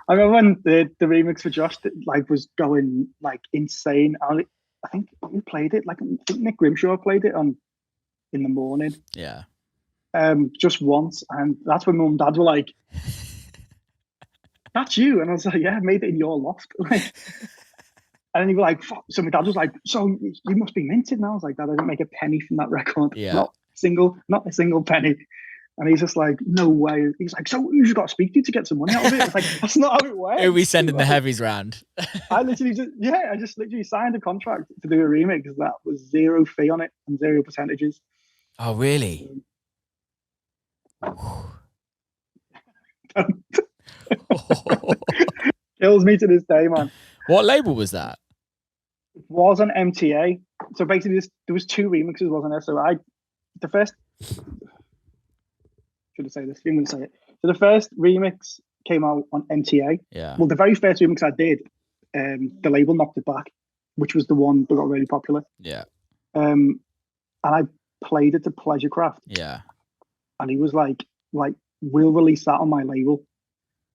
I remember when the remix for Josh like was going like insane. I think who played it? Like I think Nick Grimshaw played it in the morning. Yeah. Just once, and that's when Mum and Dad were like, "That's you," and I was like, "Yeah, I made it in your loft." Like, and then you were like, "Fuck." So my dad was like, "So you must be minted now." I was like, "Dad, I didn't make a penny from that record. Yeah. Not a single penny." And he's just like, no way. He's like, so you just got to speak to you to get some money out of it. It's like, that's not how it works. Are we sending the heavies round? I just literally signed a contract to do a remix that was 0 fee on it and 0 percentages. Oh, really? Kills me to this day, man. What label was that? It was on MTA. So basically, there was 2 remixes, wasn't there? So the first... Should I say this? I'm going to say it. So the first remix came out on MTA. Yeah. Well, the very first remix I did, the label knocked it back, which was the one that got really popular. Yeah. And I played it to Pleasurecraft. Yeah. And he was like, we'll release that on my label,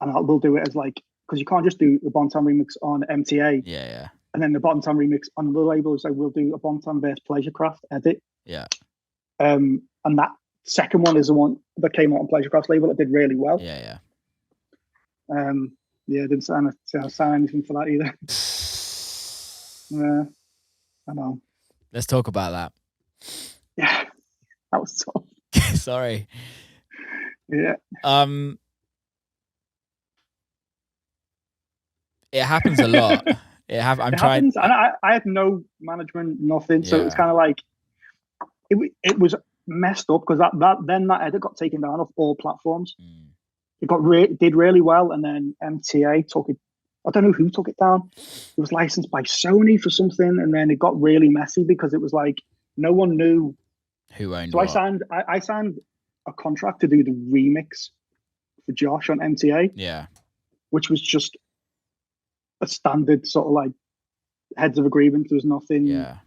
and we'll do it as like because you can't just do the Bontan remix on MTA Yeah. and then the Bontan remix on the label. So we'll do a Bontan versus Pleasurecraft edit. Yeah. And that second one is the one that came out on Pleasurecraft's label. It did really well. Yeah. Yeah, I didn't sign anything for that either. Yeah, I know. Let's talk about that. Yeah, that was tough. Sorry. Yeah. It happens a lot. I'm trying. Happens, and I had no management, nothing. So it's kind of like it was messed up because that edit got taken down off all platforms. It did really well, and then MTA took it. I don't know who took it down. It was licensed by Sony for something, and then it got really messy because it was like no one knew who owned. So what. I signed a contract to do the remix for Josh on MTA. Yeah, which was just a standard sort of like heads of agreement. There was nothing. Yeah,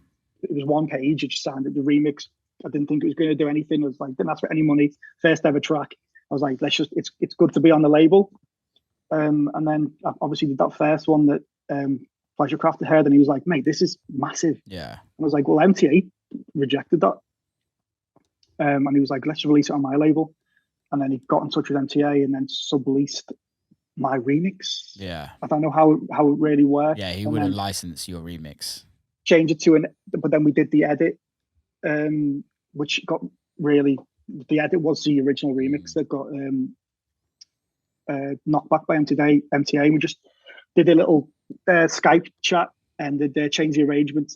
it was one page. I just signed it. The remix. I didn't think it was going to do anything. I was like, didn't ask for any money. First ever track. I was like, it's good to be on the label. And then I obviously did that first one that Pleasurecraft heard, and he was like, mate, this is massive. Yeah. And I was like, well, MTA rejected that. And he was like, let's release it on my label. And then he got in touch with MTA and then subleased my remix. Yeah. I don't know how it really worked. Yeah, he would have licensed your remix. Change it to but then we did the edit, which got really, the edit was the original remix that got knocked back by MTA. We just did a little Skype chat and did change the arrangement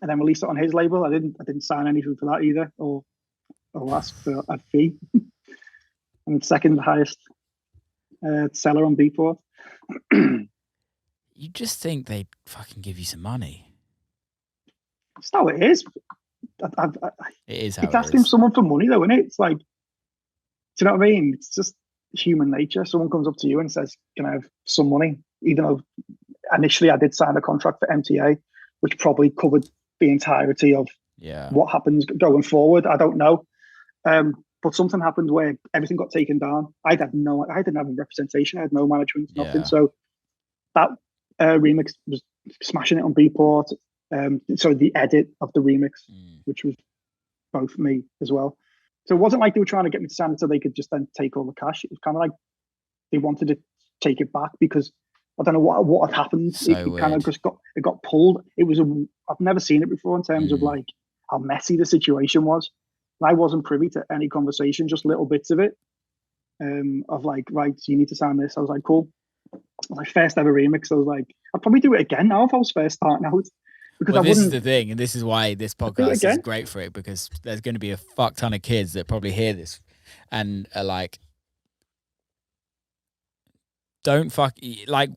and then released it on his label. I didn't sign anything for that either or ask for a fee. And second highest seller on Beatport. You just think they'd fucking give you some money. That's how it is. It is how it's asking someone for money though, isn't it? It's like, do you know what I mean? It's just human nature. Someone comes up to you and says, can I have some money? Even though initially I did sign a contract for MTA, which probably covered the entirety of what happens going forward. I don't know. But something happened where everything got taken down. I didn't have a representation. I had no management, nothing. So that remix was smashing it on Beatport. So the edit of the remix, which was both me as well. So it wasn't like they were trying to get me to sign it so they could just then take all the cash. It was kind of like they wanted to take it back because I don't know what had happened. So it kind of just got pulled. I've never seen it before in terms of like how messy the situation was. And I wasn't privy to any conversation, just little bits of it. Of like, right, so you need to sign this. I was like, cool. I was like, first ever remix. I was like, I'd probably do it again now if I was first starting out. Because this is the thing, and this is why this podcast is great for it, because there's going to be a fuck ton of kids that probably hear this and are like, don't fuck, like,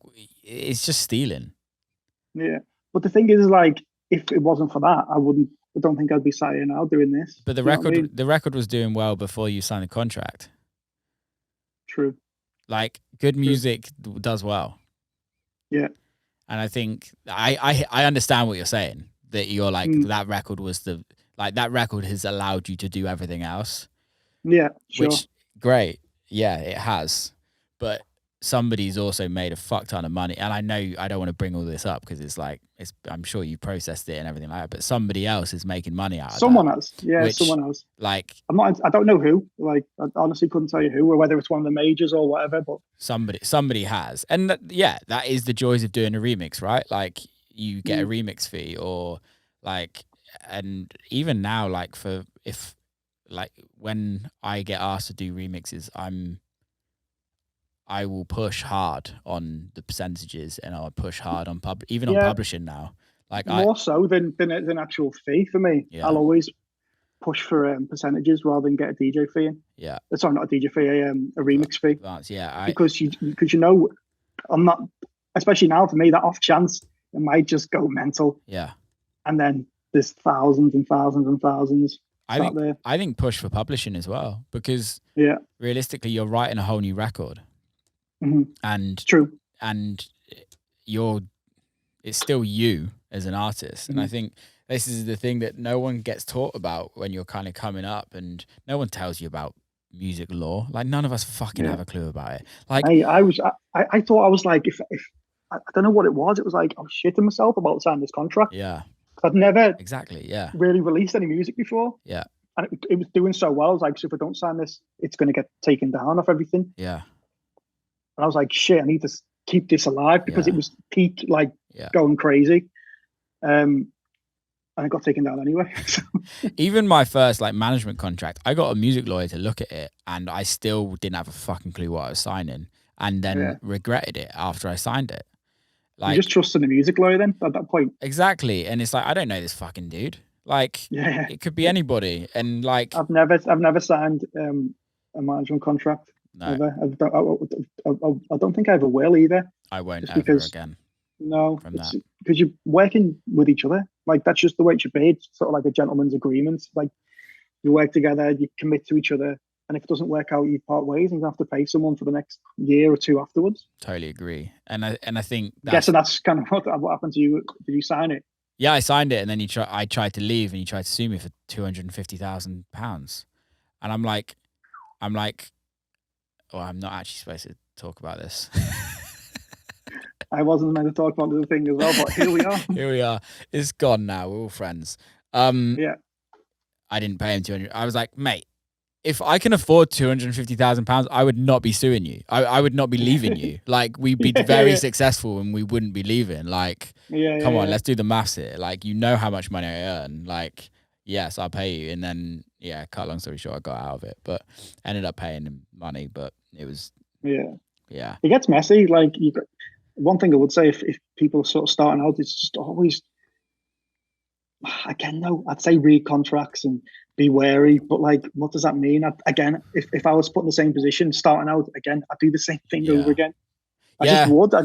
it's just stealing. Yeah. But the thing is, like, if it wasn't for that, I don't think I'd be sat here now doing this. But the record was doing well before you signed the contract. True. Like, good music does well. Yeah. And I think I understand what you're saying, that you're like, that record was that record has allowed you to do everything else. Yeah, sure. Which, great. Yeah, it has. But somebody's also made a fuck ton of money. And I know I don't want to bring all this up because it's like, I'm sure you processed it and everything like that, but somebody else is making money out of someone that. Else. Yeah, which, someone else. Like, I don't know who. Like, I honestly couldn't tell you who, or whether it's one of the majors or whatever, but somebody has. And that is the joys of doing a remix, right? Like, you get a remix fee, or like, and even now, like, when I get asked to do remixes, I will push hard on the percentages, and I'll push hard on on publishing now. Like, more so than actual fee for me. Yeah. I'll always push for percentages rather than get a DJ fee in. Yeah. Sorry, not a DJ fee, a remix fee. Because you know, I'm not, especially now for me, that off chance it might just go mental. Yeah. And then there's thousands and thousands and thousands. I think push for publishing as well, because realistically, you're writing a whole new record. Mm-hmm. And true, and it's still you as an artist. And I think this is the thing that no one gets taught about when you're kind of coming up, and no one tells you about music law. Like none of us fucking have a clue about it. Like I thought I was like, if I don't know what it was. It was like I was shitting myself about signing this contract. yeah, I'd never exactly. Yeah, really released any music before. yeah, And it was doing so well. I was like, so if I don't sign this, it's going to get taken down off everything. yeah, And I was like, shit, I need to keep this alive because it was peak, like going crazy. And it got taken down anyway. Even my first like management contract, I got a music lawyer to look at it, and I still didn't have a fucking clue what I was signing, and then regretted it after I signed it. Like, you just trusting the music lawyer then at that point. Exactly, and it's like I don't know this fucking dude. Like, it could be anybody, and like I've never signed a management contract. No. Ever. I don't think I ever will either. I won't ever again. No, because you're working with each other. Like that's just the way it should be. It's sort of like a gentleman's agreement. Like you work together, you commit to each other, and if it doesn't work out, you part ways, and you have to pay someone for the next year or two afterwards. Totally agree, and I think that's kind of what happened to you. Did you sign it? Yeah, I signed it, and then I tried to leave, and he tried to sue me for £250,000, and I'm like, well, I'm not actually supposed to talk about this. I wasn't meant to talk about the thing as well, but here we are. Here we are. It's gone now. We're all friends. Yeah. I didn't pay him 200. I was like, mate, if I can afford £250,000, I would not be suing you. I would not be leaving you. Like we'd be very successful, and we wouldn't be leaving. Like, come on, let's do the maths here. Like, you know how much money I earn. Like, yes, I'll pay you. And then, cut long story short, I got out of it, but ended up paying him money. But it was, it gets messy. Like one thing I would say, if people are sort of starting out, it's just always, again, no, I'd say read contracts and be wary, but like, what does that mean? Again, if I was put in the same position, starting out again, I'd do the same thing over again. I just would. I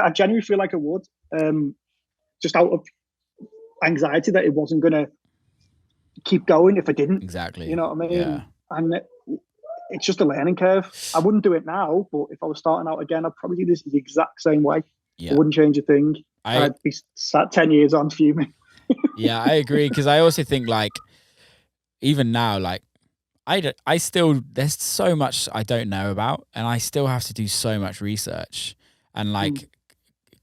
genuinely feel like I would, just out of anxiety that it wasn't going to keep going if I didn't. Exactly. You know what I mean? Yeah. And it's just a learning curve. I wouldn't do it now, but if I was starting out again, I'd probably do this the exact same way. I wouldn't change a thing. I'd be sat 10 years on fuming. Yeah, I agree, because I also think like even now, like I still, there's so much I don't know about, and I still have to do so much research, and like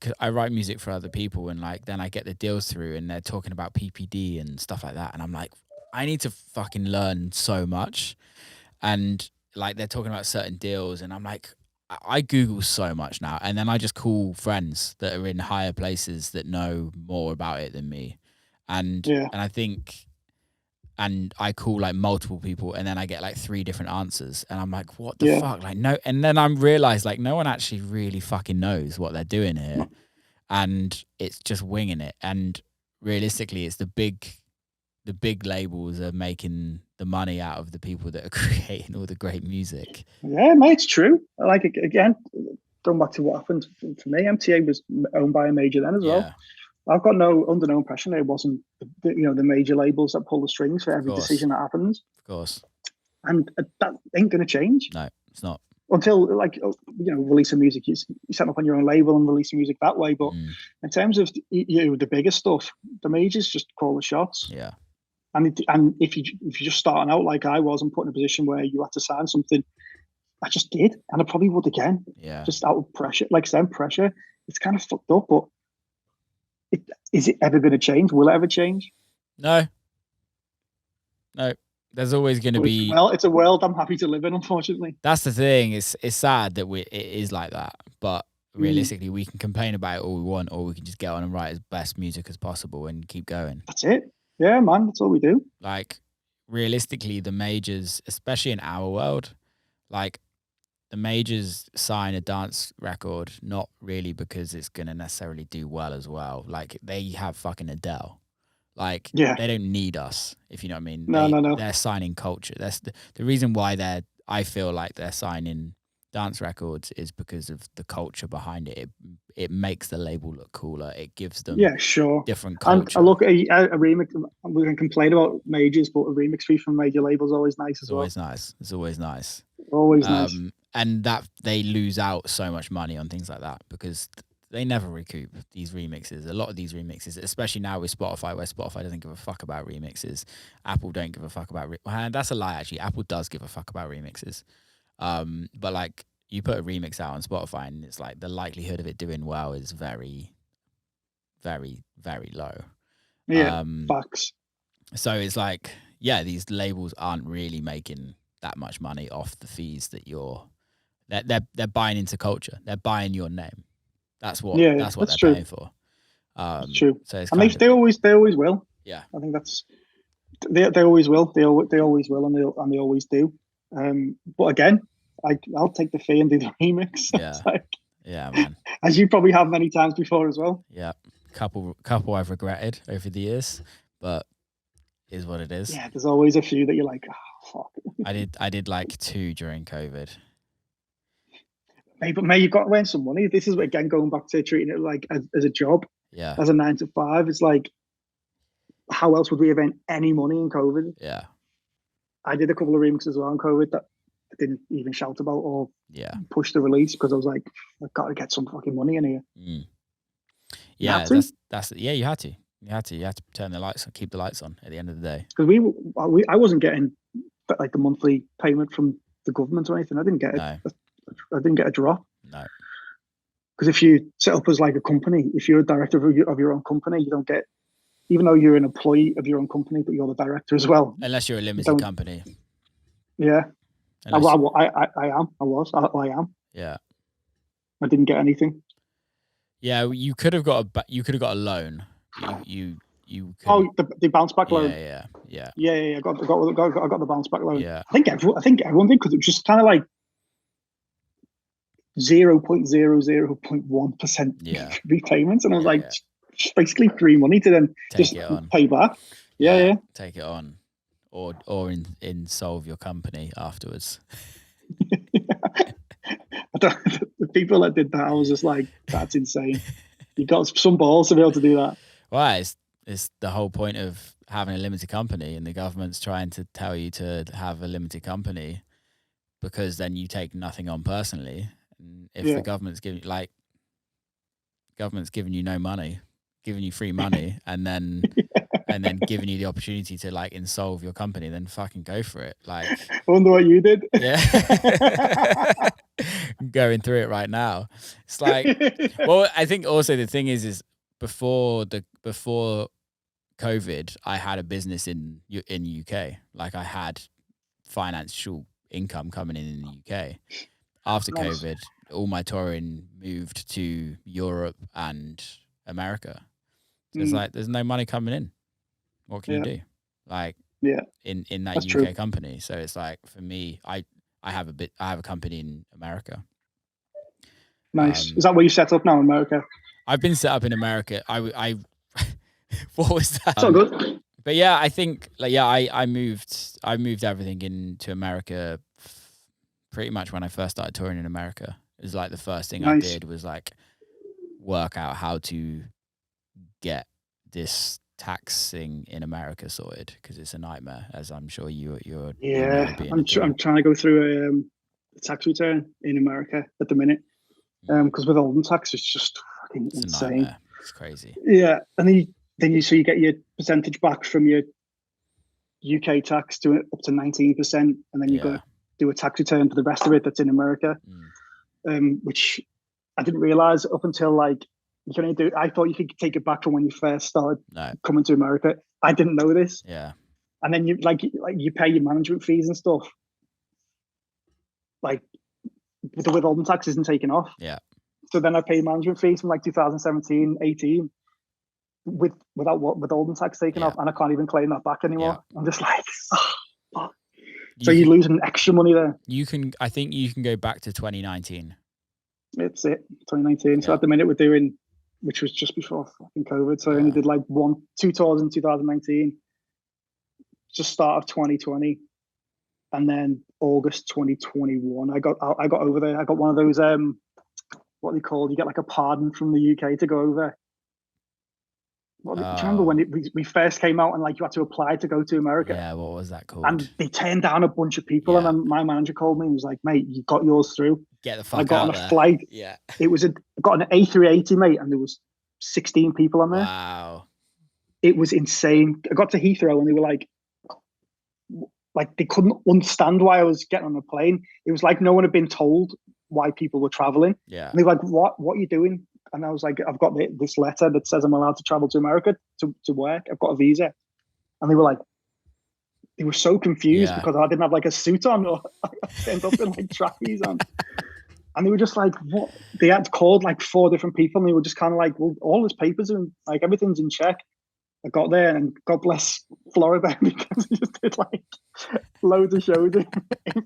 'cause I write music for other people, and like then I get the deals through, and they're talking about PPD and stuff like that, and I'm like, I need to fucking learn so much, and like they're talking about certain deals, and I'm like, I Google so much now, and then I just call friends that are in higher places that know more about it than me, and I think, and I call like multiple people, and then I get like 3 different answers, and I'm like, what the fuck? Like, no, and then I realize like no one actually really fucking knows what they're doing here, and it's just winging it, and realistically, it's the big labels are making the money out of the people that are creating all the great music. Yeah, mate, it's true. Like, again, going back to what happened for me, MTA was owned by a major then as well. I've got under no impression that it wasn't the major labels that pull the strings for every decision that happens. Of course. And that ain't going to change. No, it's not. Until, like, releasing music, you set up on your own label and release music that way. But in terms of the bigger stuff, the majors just call the shots. Yeah. And if you're just starting out like I was and put in a position where you had to sign something, I just did, and I probably would again. Yeah. Just out of pressure, like I said, pressure. It's kind of fucked up, but is it ever going to change? Will it ever change? No. There's always going to be. Well, it's a world I'm happy to live in, unfortunately. That's the thing. It's sad that it is like that, but realistically, we can complain about it all we want, or we can just get on and write as best music as possible and keep going. That's it. Yeah, man, that's all we do. Like, realistically, the majors, especially in our world, like, the majors sign a dance record, not really because it's going to necessarily do well as well. Like, they have fucking Adele. Like, they don't need us, if you know what I mean. No. They're signing culture. That's the reason why I feel like they're signing dance records is because of the culture behind it. It makes the label look cooler. It gives them different culture. And look, a remix, we can complain about majors, but a remix fee from a major label is always nice as well. It's always nice. Always nice. And that they lose out so much money on things like that because they never recoup these remixes. A lot of these remixes, especially now with Spotify, where Spotify doesn't give a fuck about remixes. Apple don't give a fuck about. That's a lie, actually. Apple does give a fuck about remixes. But like, you put a remix out on Spotify, and it's like the likelihood of it doing well is very, very, very low. Yeah, facts. So it's like, yeah, these labels aren't really making that much money off the fees that they're buying into culture. They're buying your name. That's what they're true. paying for. It's true. So it's and they always will. Yeah, I think they always will. They always will, and they always do. But again, I'll take the fee and do the remix. Yeah, yeah, man. As you probably have many times before as well. Yeah, couple I've regretted over the years, but is what it is. Yeah, there's always a few that you're like, oh, fuck. I did like 2 during COVID. But you've got to earn some money. This is again going back to treating it like as a job, as a 9 to 5. It's like, how else would we have earned any money in COVID? Yeah, I did a couple of remixes as well in COVID that I didn't even shout about or push the release because I was like, I've got to get some fucking money in here. Yeah, that's you had to turn the lights on, keep the lights on at the end of the day. Because I wasn't getting like the monthly payment from the government or anything. I didn't get it. No. I didn't get a drop. No. Because if you set up as like a company, if you're a director of your own company, you don't get, even though you're an employee of your own company, but you're the director as well. Unless you're a limited company. Yeah. I am. Yeah. I didn't get anything. Yeah, you could have got a loan. You the bounce back loan. Yeah. I got the bounce back loan. Yeah. I think everyone did because it was just kind of like 0.00.1% repayments, and I was like, basically free money to then just pay back. Yeah. Take it on, or insolve your company afterwards. The people that did that, I was just like, that's insane. You got some balls to be able to do that. Well, it's the whole point of having a limited company, and the government's trying to tell you to have a limited company because then you take nothing on personally. And if the government's giving you no money, giving you free money, and then giving you the opportunity to like insolve your company, then fucking go for it. Like, I wonder what you did. Yeah. Going through it right now. It's like, well, I think also the thing is before COVID, I had a business in UK. Like, I had financial income coming in the UK. After COVID, all my touring moved to Europe and America. So it's like, there's no money coming in. What can you do? Like, in that That's UK true. company. So it's like, for me, I have a company in America. Nice. Is that where you set up now in America? I've been set up in America. I what was that? It's all good. But yeah, I think I moved everything into America pretty much when I first started touring in America. It was like the first thing I did was like work out how to get this taxing in America sorted, because it's a nightmare, as I'm sure you're I'm trying to go through a tax return in America at the minute, because withholding tax is just fucking insane. Nightmare. It's crazy. Yeah, and then you get your percentage back from your UK tax to up to 19%, and then you've got to do a tax return for the rest of it that's in America, which I didn't realize up until like you can only do. I thought you could take it back from when you first started coming to America. I didn't know this. Yeah, and then you you pay your management fees and stuff. Like the withholding tax isn't taken off. Yeah. So then I pay management fees from like 2017, 18 without withholding tax taken off, and I can't even claim that back anymore. I'm just like, fuck. So you're losing extra money there. I think you can go back to 2019. It's it, 2019. Yeah. So at the minute we're doing, which was just before fucking COVID. So I only did like 2 tours in 2019, just start of 2020, and then August 2021. I got over there. I got one of those what are they called? You get like a pardon from the UK to go over. Do you remember when we first came out and like you had to apply to go to America? Yeah, what was that called? And they turned down a bunch of people, and then my manager called me and was like, "Mate, you got yours through." Get the fuck out. I got on a flight. Yeah, it was I got an A380, mate, and there was 16 people on there. Wow, it was insane. I got to Heathrow and they were like they couldn't understand why I was getting on the plane. It was like no one had been told why people were traveling. Yeah, and they were like, "What are you doing?" And I was like, "I've got this letter that says I'm allowed to travel to America to work. I've got a visa." And they were so confused because I didn't have like a suit on, or I turned up in like trackies on. And they were just like, "What?" They had called like 4 different people, and they were just kind of like, "Well, all his papers and like everything's in check." I got there, and God bless Florida because they just did like loads of shows in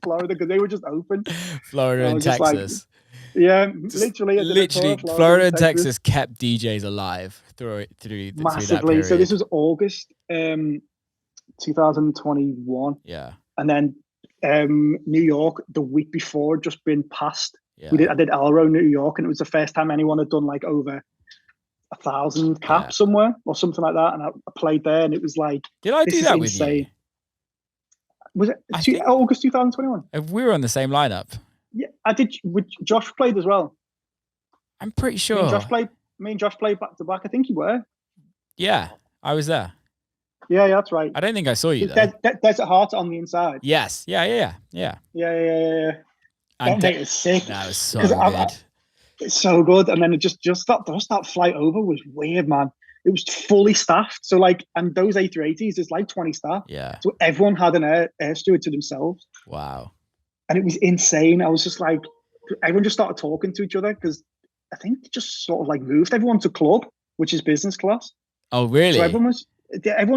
Florida because they were just open. Florida and Texas. Literally, Florida and Texas kept DJs alive through massively. That so this was August 2021. Yeah. And then New York the week before had just been passed. Yeah. I did Elrow, New York, and it was the first time anyone had done like over 1,000 caps somewhere or something like that. And I played there, and it was like, did I do that with you? Was it August 2021? We were on the same lineup. Yeah, I did. Josh played as well. I'm pretty sure. Me and Josh played back to back. I think you were. Yeah, I was there. Yeah, that's right. I don't think I saw you though. Desert Heart on the inside. Yes. Yeah. That night was sick. That was so good. It's so good. And then it just that flight over was weird, man. It was fully staffed. So like, and those A380s, there's like 20 staff. Yeah. So everyone had an air steward to themselves. Wow. And it was insane. I was just like, everyone just started talking to each other because I think they just sort of like moved everyone to club, which is business class. Oh, really? So everyone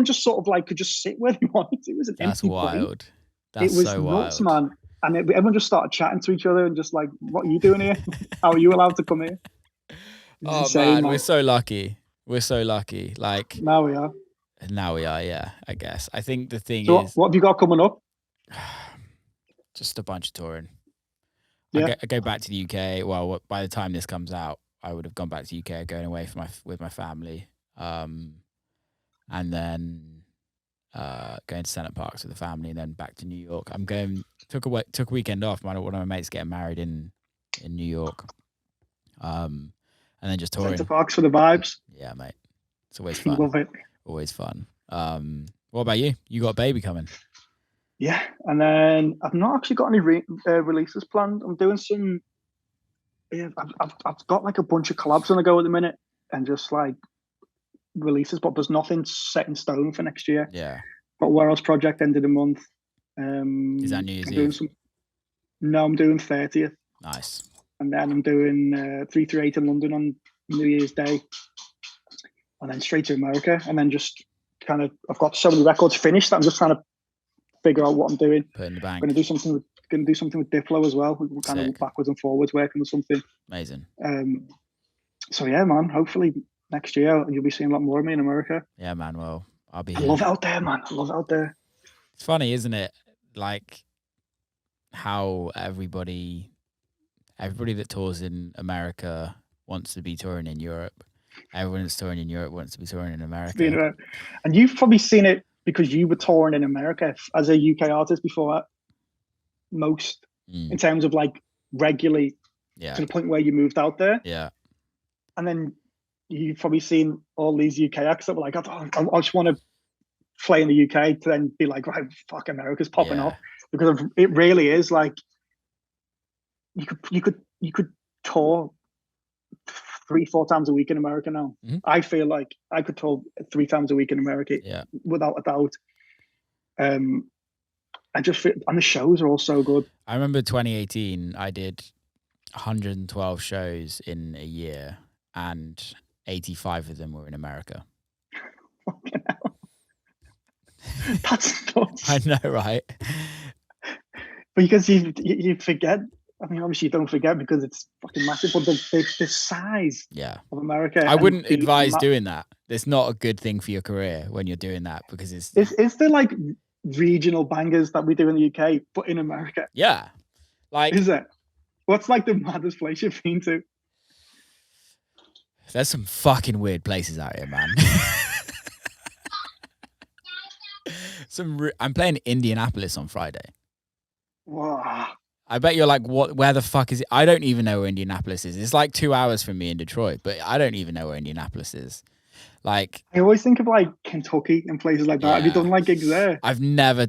just sort of like could just sit where they wanted. It was an empty wild. plane. That's it was so nuts, wild, man. And everyone just started chatting to each other and just like, "What are you doing here? How are you allowed to come here?" Oh insane, man, we're so lucky. We're so lucky. Like now we are. Yeah. I guess. I think the thing is, what have you got coming up? Just a bunch of touring. Yeah. I go back to the UK. Well, by the time this comes out, I would have gone back to the UK, going away with my family, and then going to Senate Parks with the family, and then back to New York. Took a weekend off. One of my mates getting married in New York, and then just touring. Senate Parks for the vibes. Yeah, mate. It's always fun. Love it. Always fun. What about you? You got a baby coming? Yeah, and then I've not actually got any releases planned. I'm doing some. Yeah, I've got like a bunch of collabs on the go at the minute, and just like releases, but there's nothing set in stone for next year. Yeah. But Warehouse Project end of the month. Is that New Year's Eve? No, I'm doing 30th. Nice. And then I'm doing 338 in London on New Year's Day, and then straight to America, and then just kind of I've got so many records finished that I'm just trying to figure out what I'm doing. Put in the bank. I'm going to do something with Diplo as well. We're kind of backwards and forwards working with something. Amazing. So yeah, man. Hopefully next year you'll be seeing a lot more of me in America. Yeah, man. Well, I'll be. I love it out there, man. I love it out there. It's funny, isn't it? Like how everybody that tours in America wants to be touring in Europe. Everyone that's touring in Europe wants to be touring in America. And you've probably seen it because you were touring in America as a UK artist before most, in terms of like regularly to the point where you moved out there. Yeah. And then you've probably seen all these UK acts that were like, I just want to play in the UK, to then be like, right, fuck, America's popping off, because it really is like you could tour 3-4 times a week in America now. Mm-hmm. I feel like I could tour 3 times a week in America without a doubt. I just feel, and the shows are all so good. I remember 2018, I did 112 shows in a year, and 85 of them were in America. That's nuts. I know, right? Because you forget. I mean, obviously you don't forget because it's fucking massive, but the size of America. I wouldn't advise doing that. It's not a good thing for your career when you're doing that, because it's... Is there like regional bangers that we do in the UK, but in America? Yeah. Like... Is it? What's like the maddest place you've been to? There's some fucking weird places out here, man. I'm playing Indianapolis on Friday. Wow. I bet you're like, what? Where the fuck is it? I don't even know where Indianapolis is. It's like 2 hours from me in Detroit, but I don't even know where Indianapolis is. Like, I always think of like Kentucky and places like that. yeah. Have you done like gigs there? I've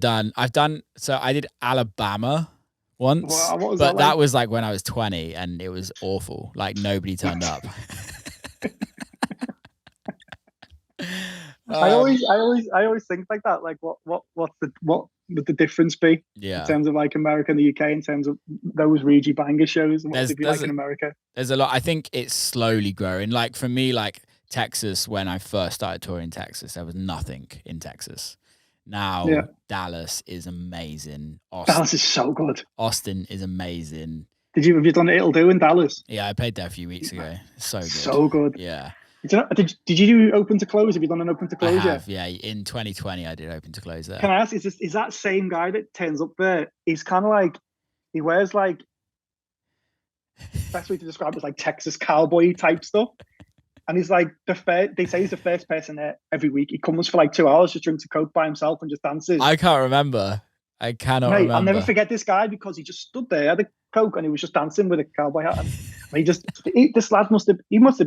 done. So I did Alabama once, Wow, what was but that like? was like when I was 20, and it was awful. Like nobody turned up. I always think like that. Like, what would the difference be in terms of like America and the UK in terms of those Reggie Banger shows and what would be like in America? There's a lot. I think it's slowly growing. Like for me, like Texas, when I first started touring Texas, there was nothing in Texas. Now Dallas is amazing. Dallas is so good. Austin is amazing. Have you done It'll Do in Dallas? Yeah, I played there a few weeks ago. So good. So good. Yeah. Did you do Open to Close? Have you done an Open to Close yet? Yeah. In 2020, I did Open to Close there. Can I ask, is that same guy that turns up there? He's kind of like, he wears like, best way to describe it is like Texas cowboy type stuff. And he's like, they say he's the first person there every week. He comes for like 2 hours, just drinks a Coke by himself and just dances. I can't remember. I cannot remember. I'll never forget this guy because he just stood there, had a Coke, and he was just dancing with a cowboy hat. And this lad must have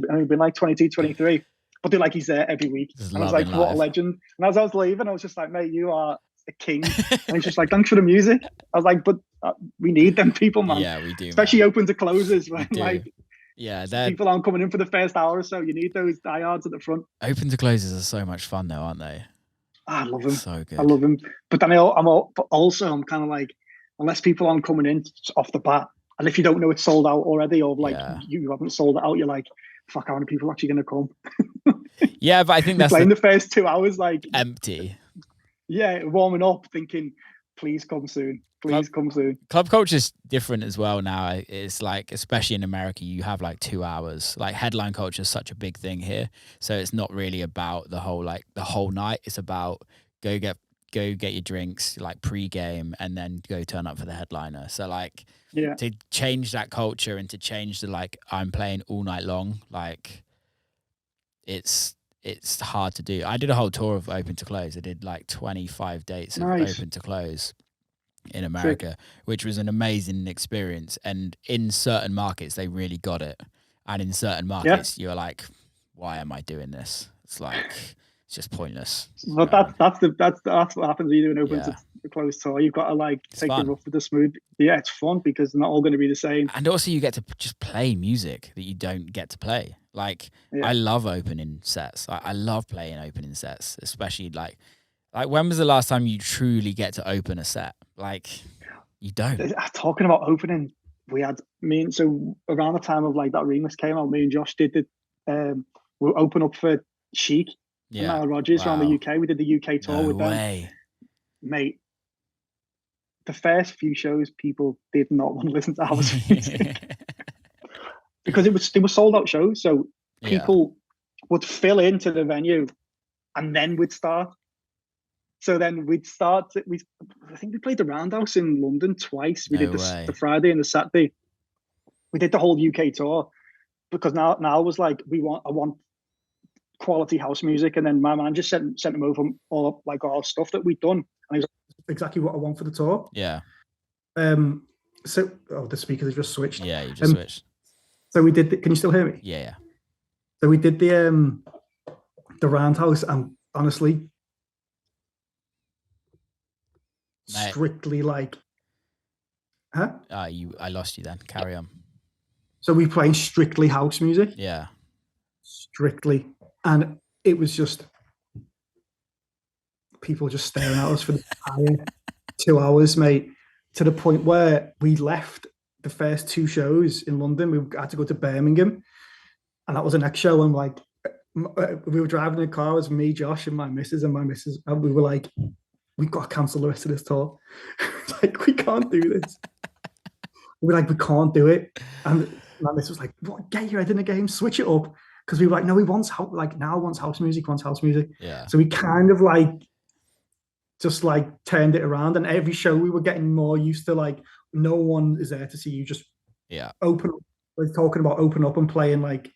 only been like 22, 23, but they're like, he's there every week. And I was like, what a legend. And as I was leaving, I was just like, mate, you are a king. And he's just like, thanks for the music. I was like, but we need them people, man. Yeah, we do. Especially Open to Closes, when like, people aren't coming in for the first hour or so. You need those diehards at the front. Open to Closes are so much fun, though, aren't they? I love him. So good. I love him. But then I'm kind of like, unless people aren't coming in off the bat, and if you don't know it's sold out already, or like you haven't sold it out, you're like, fuck, how many people are actually going to come? Yeah, but I think that's playing the first 2 hours like empty. Yeah, warming up, thinking, please come soon. Please come soon. Club culture is different as well now. It's like, especially in America, you have like 2 hours. Like headline culture is such a big thing here, so it's not really about the whole night. It's about go get your drinks, like pre-game, and then go turn up for the headliner. So like, to change that culture and to change the like, I'm playing all night long, like it's hard to do. I did a whole tour of Open to Close. I did like 25 dates of Open to Close in America, which was an amazing experience. And in certain markets, they really got it. And in certain markets, you're like, why am I doing this? It's like, it's just pointless. But that's what happens when you do an Open to Close tour. You've got to like take the rough with the smooth. Yeah, it's fun because they're not all going to be the same. And also you get to just play music that you don't get to play. Like I love opening sets. I love playing opening sets, especially like when was the last time you truly get to open a set? Like you don't. Talking about opening, we had so around the time of like that remix came out, me and Josh did we'll open up for Chic and Nile Rodgers around the UK. We did the UK tour with them. Mate, the first few shows, people did not want to listen to our music because they were sold out shows. So people would fill into the venue and then we'd start. So then we'd start. I think we played the Roundhouse in London twice. We did the Friday and the Saturday. We did the whole UK tour because now I was like, I want quality house music, and then my man just sent him over all like our stuff that we'd done, and he was like, exactly what I want for the tour. Yeah. So the speakers have just switched. Yeah, you just switched. So we did. Can you still hear me? Yeah. So we did the Roundhouse, and honestly, strictly like, I lost you then. Carry on. So we playing strictly house music. Yeah. Strictly, and it was just people just staring at us for the entire 2 hours, mate. To the point where we left the first 2 shows in London. We had to go to Birmingham, and that was the next show. And like, we were driving in the car. It was me, Josh, and my missus, and we were like, we've got to cancel the rest of this tour. Like, we can't do this. We can't do it. And my missus was like, what? Get your head in the game, switch it up. Because we were like, no, he wants house music. Yeah. So we kind of like just like turned it around, and every show we were getting more used to like, no one is there to see you just open up. We're talking about open up and playing like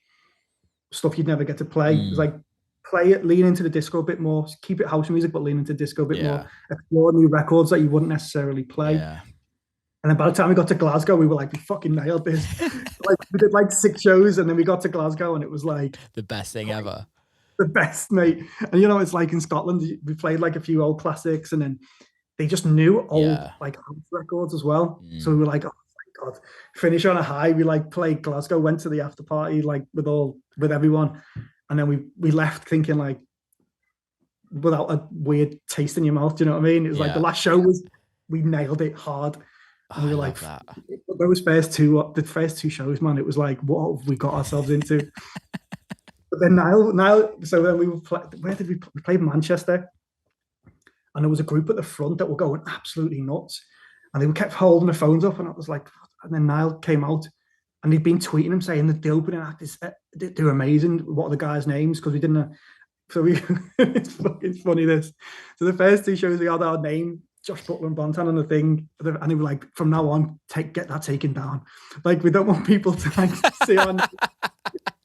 stuff you'd never get to play. It's like play it, lean into the disco a bit more, keep it house music, but lean into disco a bit more, Yeah. explore new records that you wouldn't necessarily play. Yeah. And then by the time we got to Glasgow, we were like, we fucking nailed this. Like, we did like 6 shows, and then we got to Glasgow, and it was like The best thing ever. the best, mate. And you know, it's like in Scotland, we played like a few old classics, and then they just knew old like house records as well. So we were like, oh my God, finish on a high. We like played Glasgow, went to the after party like with everyone, and then we left thinking like without a weird taste in your mouth. Do you know what I mean? It was like the last show was we nailed it hard. And we were like, those first two shows, man, it was like, what have we got ourselves into? But then now, so then where did we play? Manchester, and there was a group at the front that were going absolutely nuts, and they kept holding their phones up, and I was like, and then Niall came out, and he'd been tweeting them saying that the opening act they're amazing. What are the guys' names? Because we didn't. So it's funny this. So the first 2 shows we had our name, Josh Butler and Bontan on the thing, and they were like, from now on, get that taken down. Like, we don't want people to like see on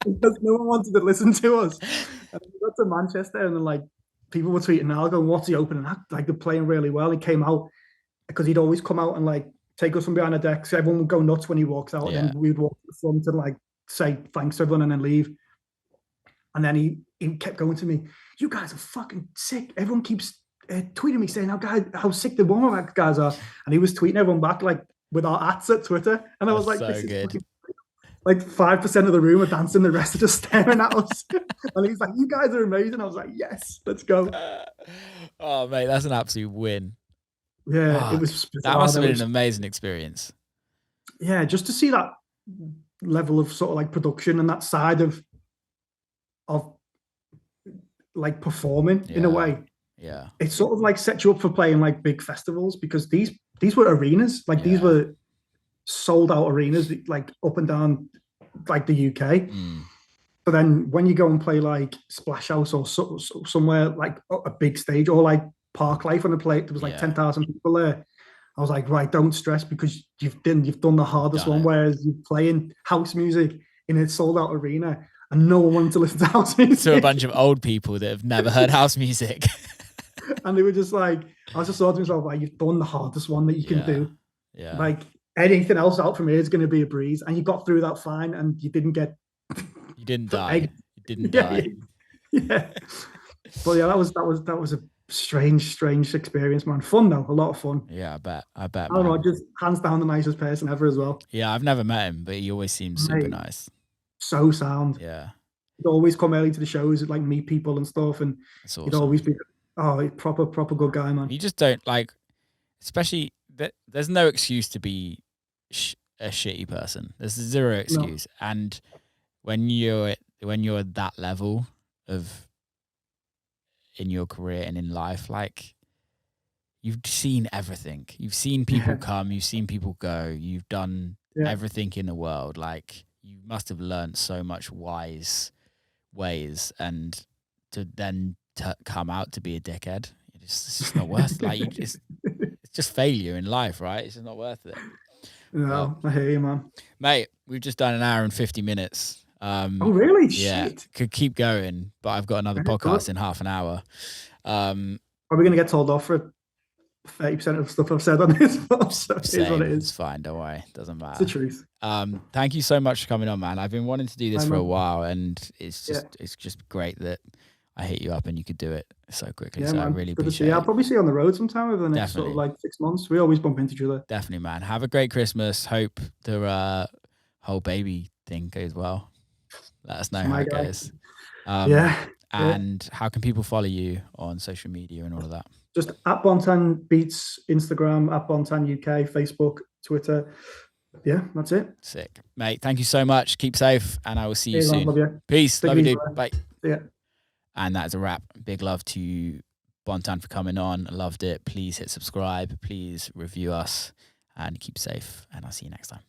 because no one wanted to listen to us. And we got to Manchester, and then like people were tweeting now, going, "What's the opening act?" Like, they're playing really well. He came out because he'd always come out and like take us from behind the deck. So everyone would go nuts when he walks out, and then we'd walk to the front and like say thanks to everyone and then leave. And then he kept going to me, "You guys are fucking sick. Everyone keeps tweeting me saying how sick the warm-up act guys are," and he was tweeting everyone back like with our ats at Twitter, and I was like, so "This is fucking, like 5% of the room are dancing, the rest are just staring at us." And he's like, "You guys are amazing." I was like, "Yes, let's go." Oh mate, that's an absolute win. Yeah, it was. That must have been an amazing experience. Yeah, just to see that level of sort of like production and that side of like performing in a way. Yeah, it sort of like sets you up for playing like big festivals, because these were arenas, like these were sold out arenas, like up and down like the UK. But then when you go and play like Splash House or somewhere like a big stage, or like Park Life on the plate, there was like 10,000 people there. I was like, right, don't stress, because you've done the hardest one. Whereas you're playing house music in a sold out arena, and no one wanted to listen to house music. To a bunch of old people that have never heard house music. And they were just like, I was just thought to myself, like, you've done the hardest one that you can do. Yeah. Like, anything else out from here is going to be a breeze. And you got through that fine, and you didn't get. You didn't die. You didn't die. Yeah. But yeah, that was a strange experience, man. Fun though, a lot of fun. Yeah, I bet. I don't know, just hands down the nicest person ever as well. Yeah, I've never met him, but he always seems super nice. So sound. Yeah. He'd always come early to the shows, like meet people and stuff, and awesome. He'd always be proper good guy, man. You just don't like, especially that there's no excuse to be a shitty person. There's zero excuse. No. And when you're at that level of in your career and in life, like, you've seen everything. You've seen people come, you've seen people go, you've done everything in the world. Like, you must have learned so much wise ways, and to then come out to be a dickhead, it's just not worth it. Like, it's just failure in life, right? It's just not worth it. No, I hear you, man. Mate, we've just done an hour and 50 minutes. Oh, really? Yeah, shit. Could keep going, but I've got another podcast in half an hour. Are we going to get told off for 30% of stuff I've said on this? So it is what it is. It's fine, don't worry. Doesn't matter. It's the truth. Thank you so much for coming on, man. I've been wanting to do this for a while, and it's just great that I hit you up and you could do it so quickly. Yeah, so man. I really appreciate it. I'll probably see you on the road sometime over the next sort of like 6 months. We always bump into each other. Definitely, man. Have a great Christmas. Hope the whole baby thing goes well. Let us know how it goes. And how can people follow you on social media and all of that? Just at Bontan Beats, Instagram, at Bontan UK, Facebook, Twitter. Yeah, that's it. Sick. Mate, thank you so much. Keep safe, and I will see you soon. Love you. Peace. Love you, dude. Bye. Yeah. And that is a wrap. Big love to Bontan for coming on. I loved it. Please hit subscribe. Please review us, and keep safe. And I'll see you next time.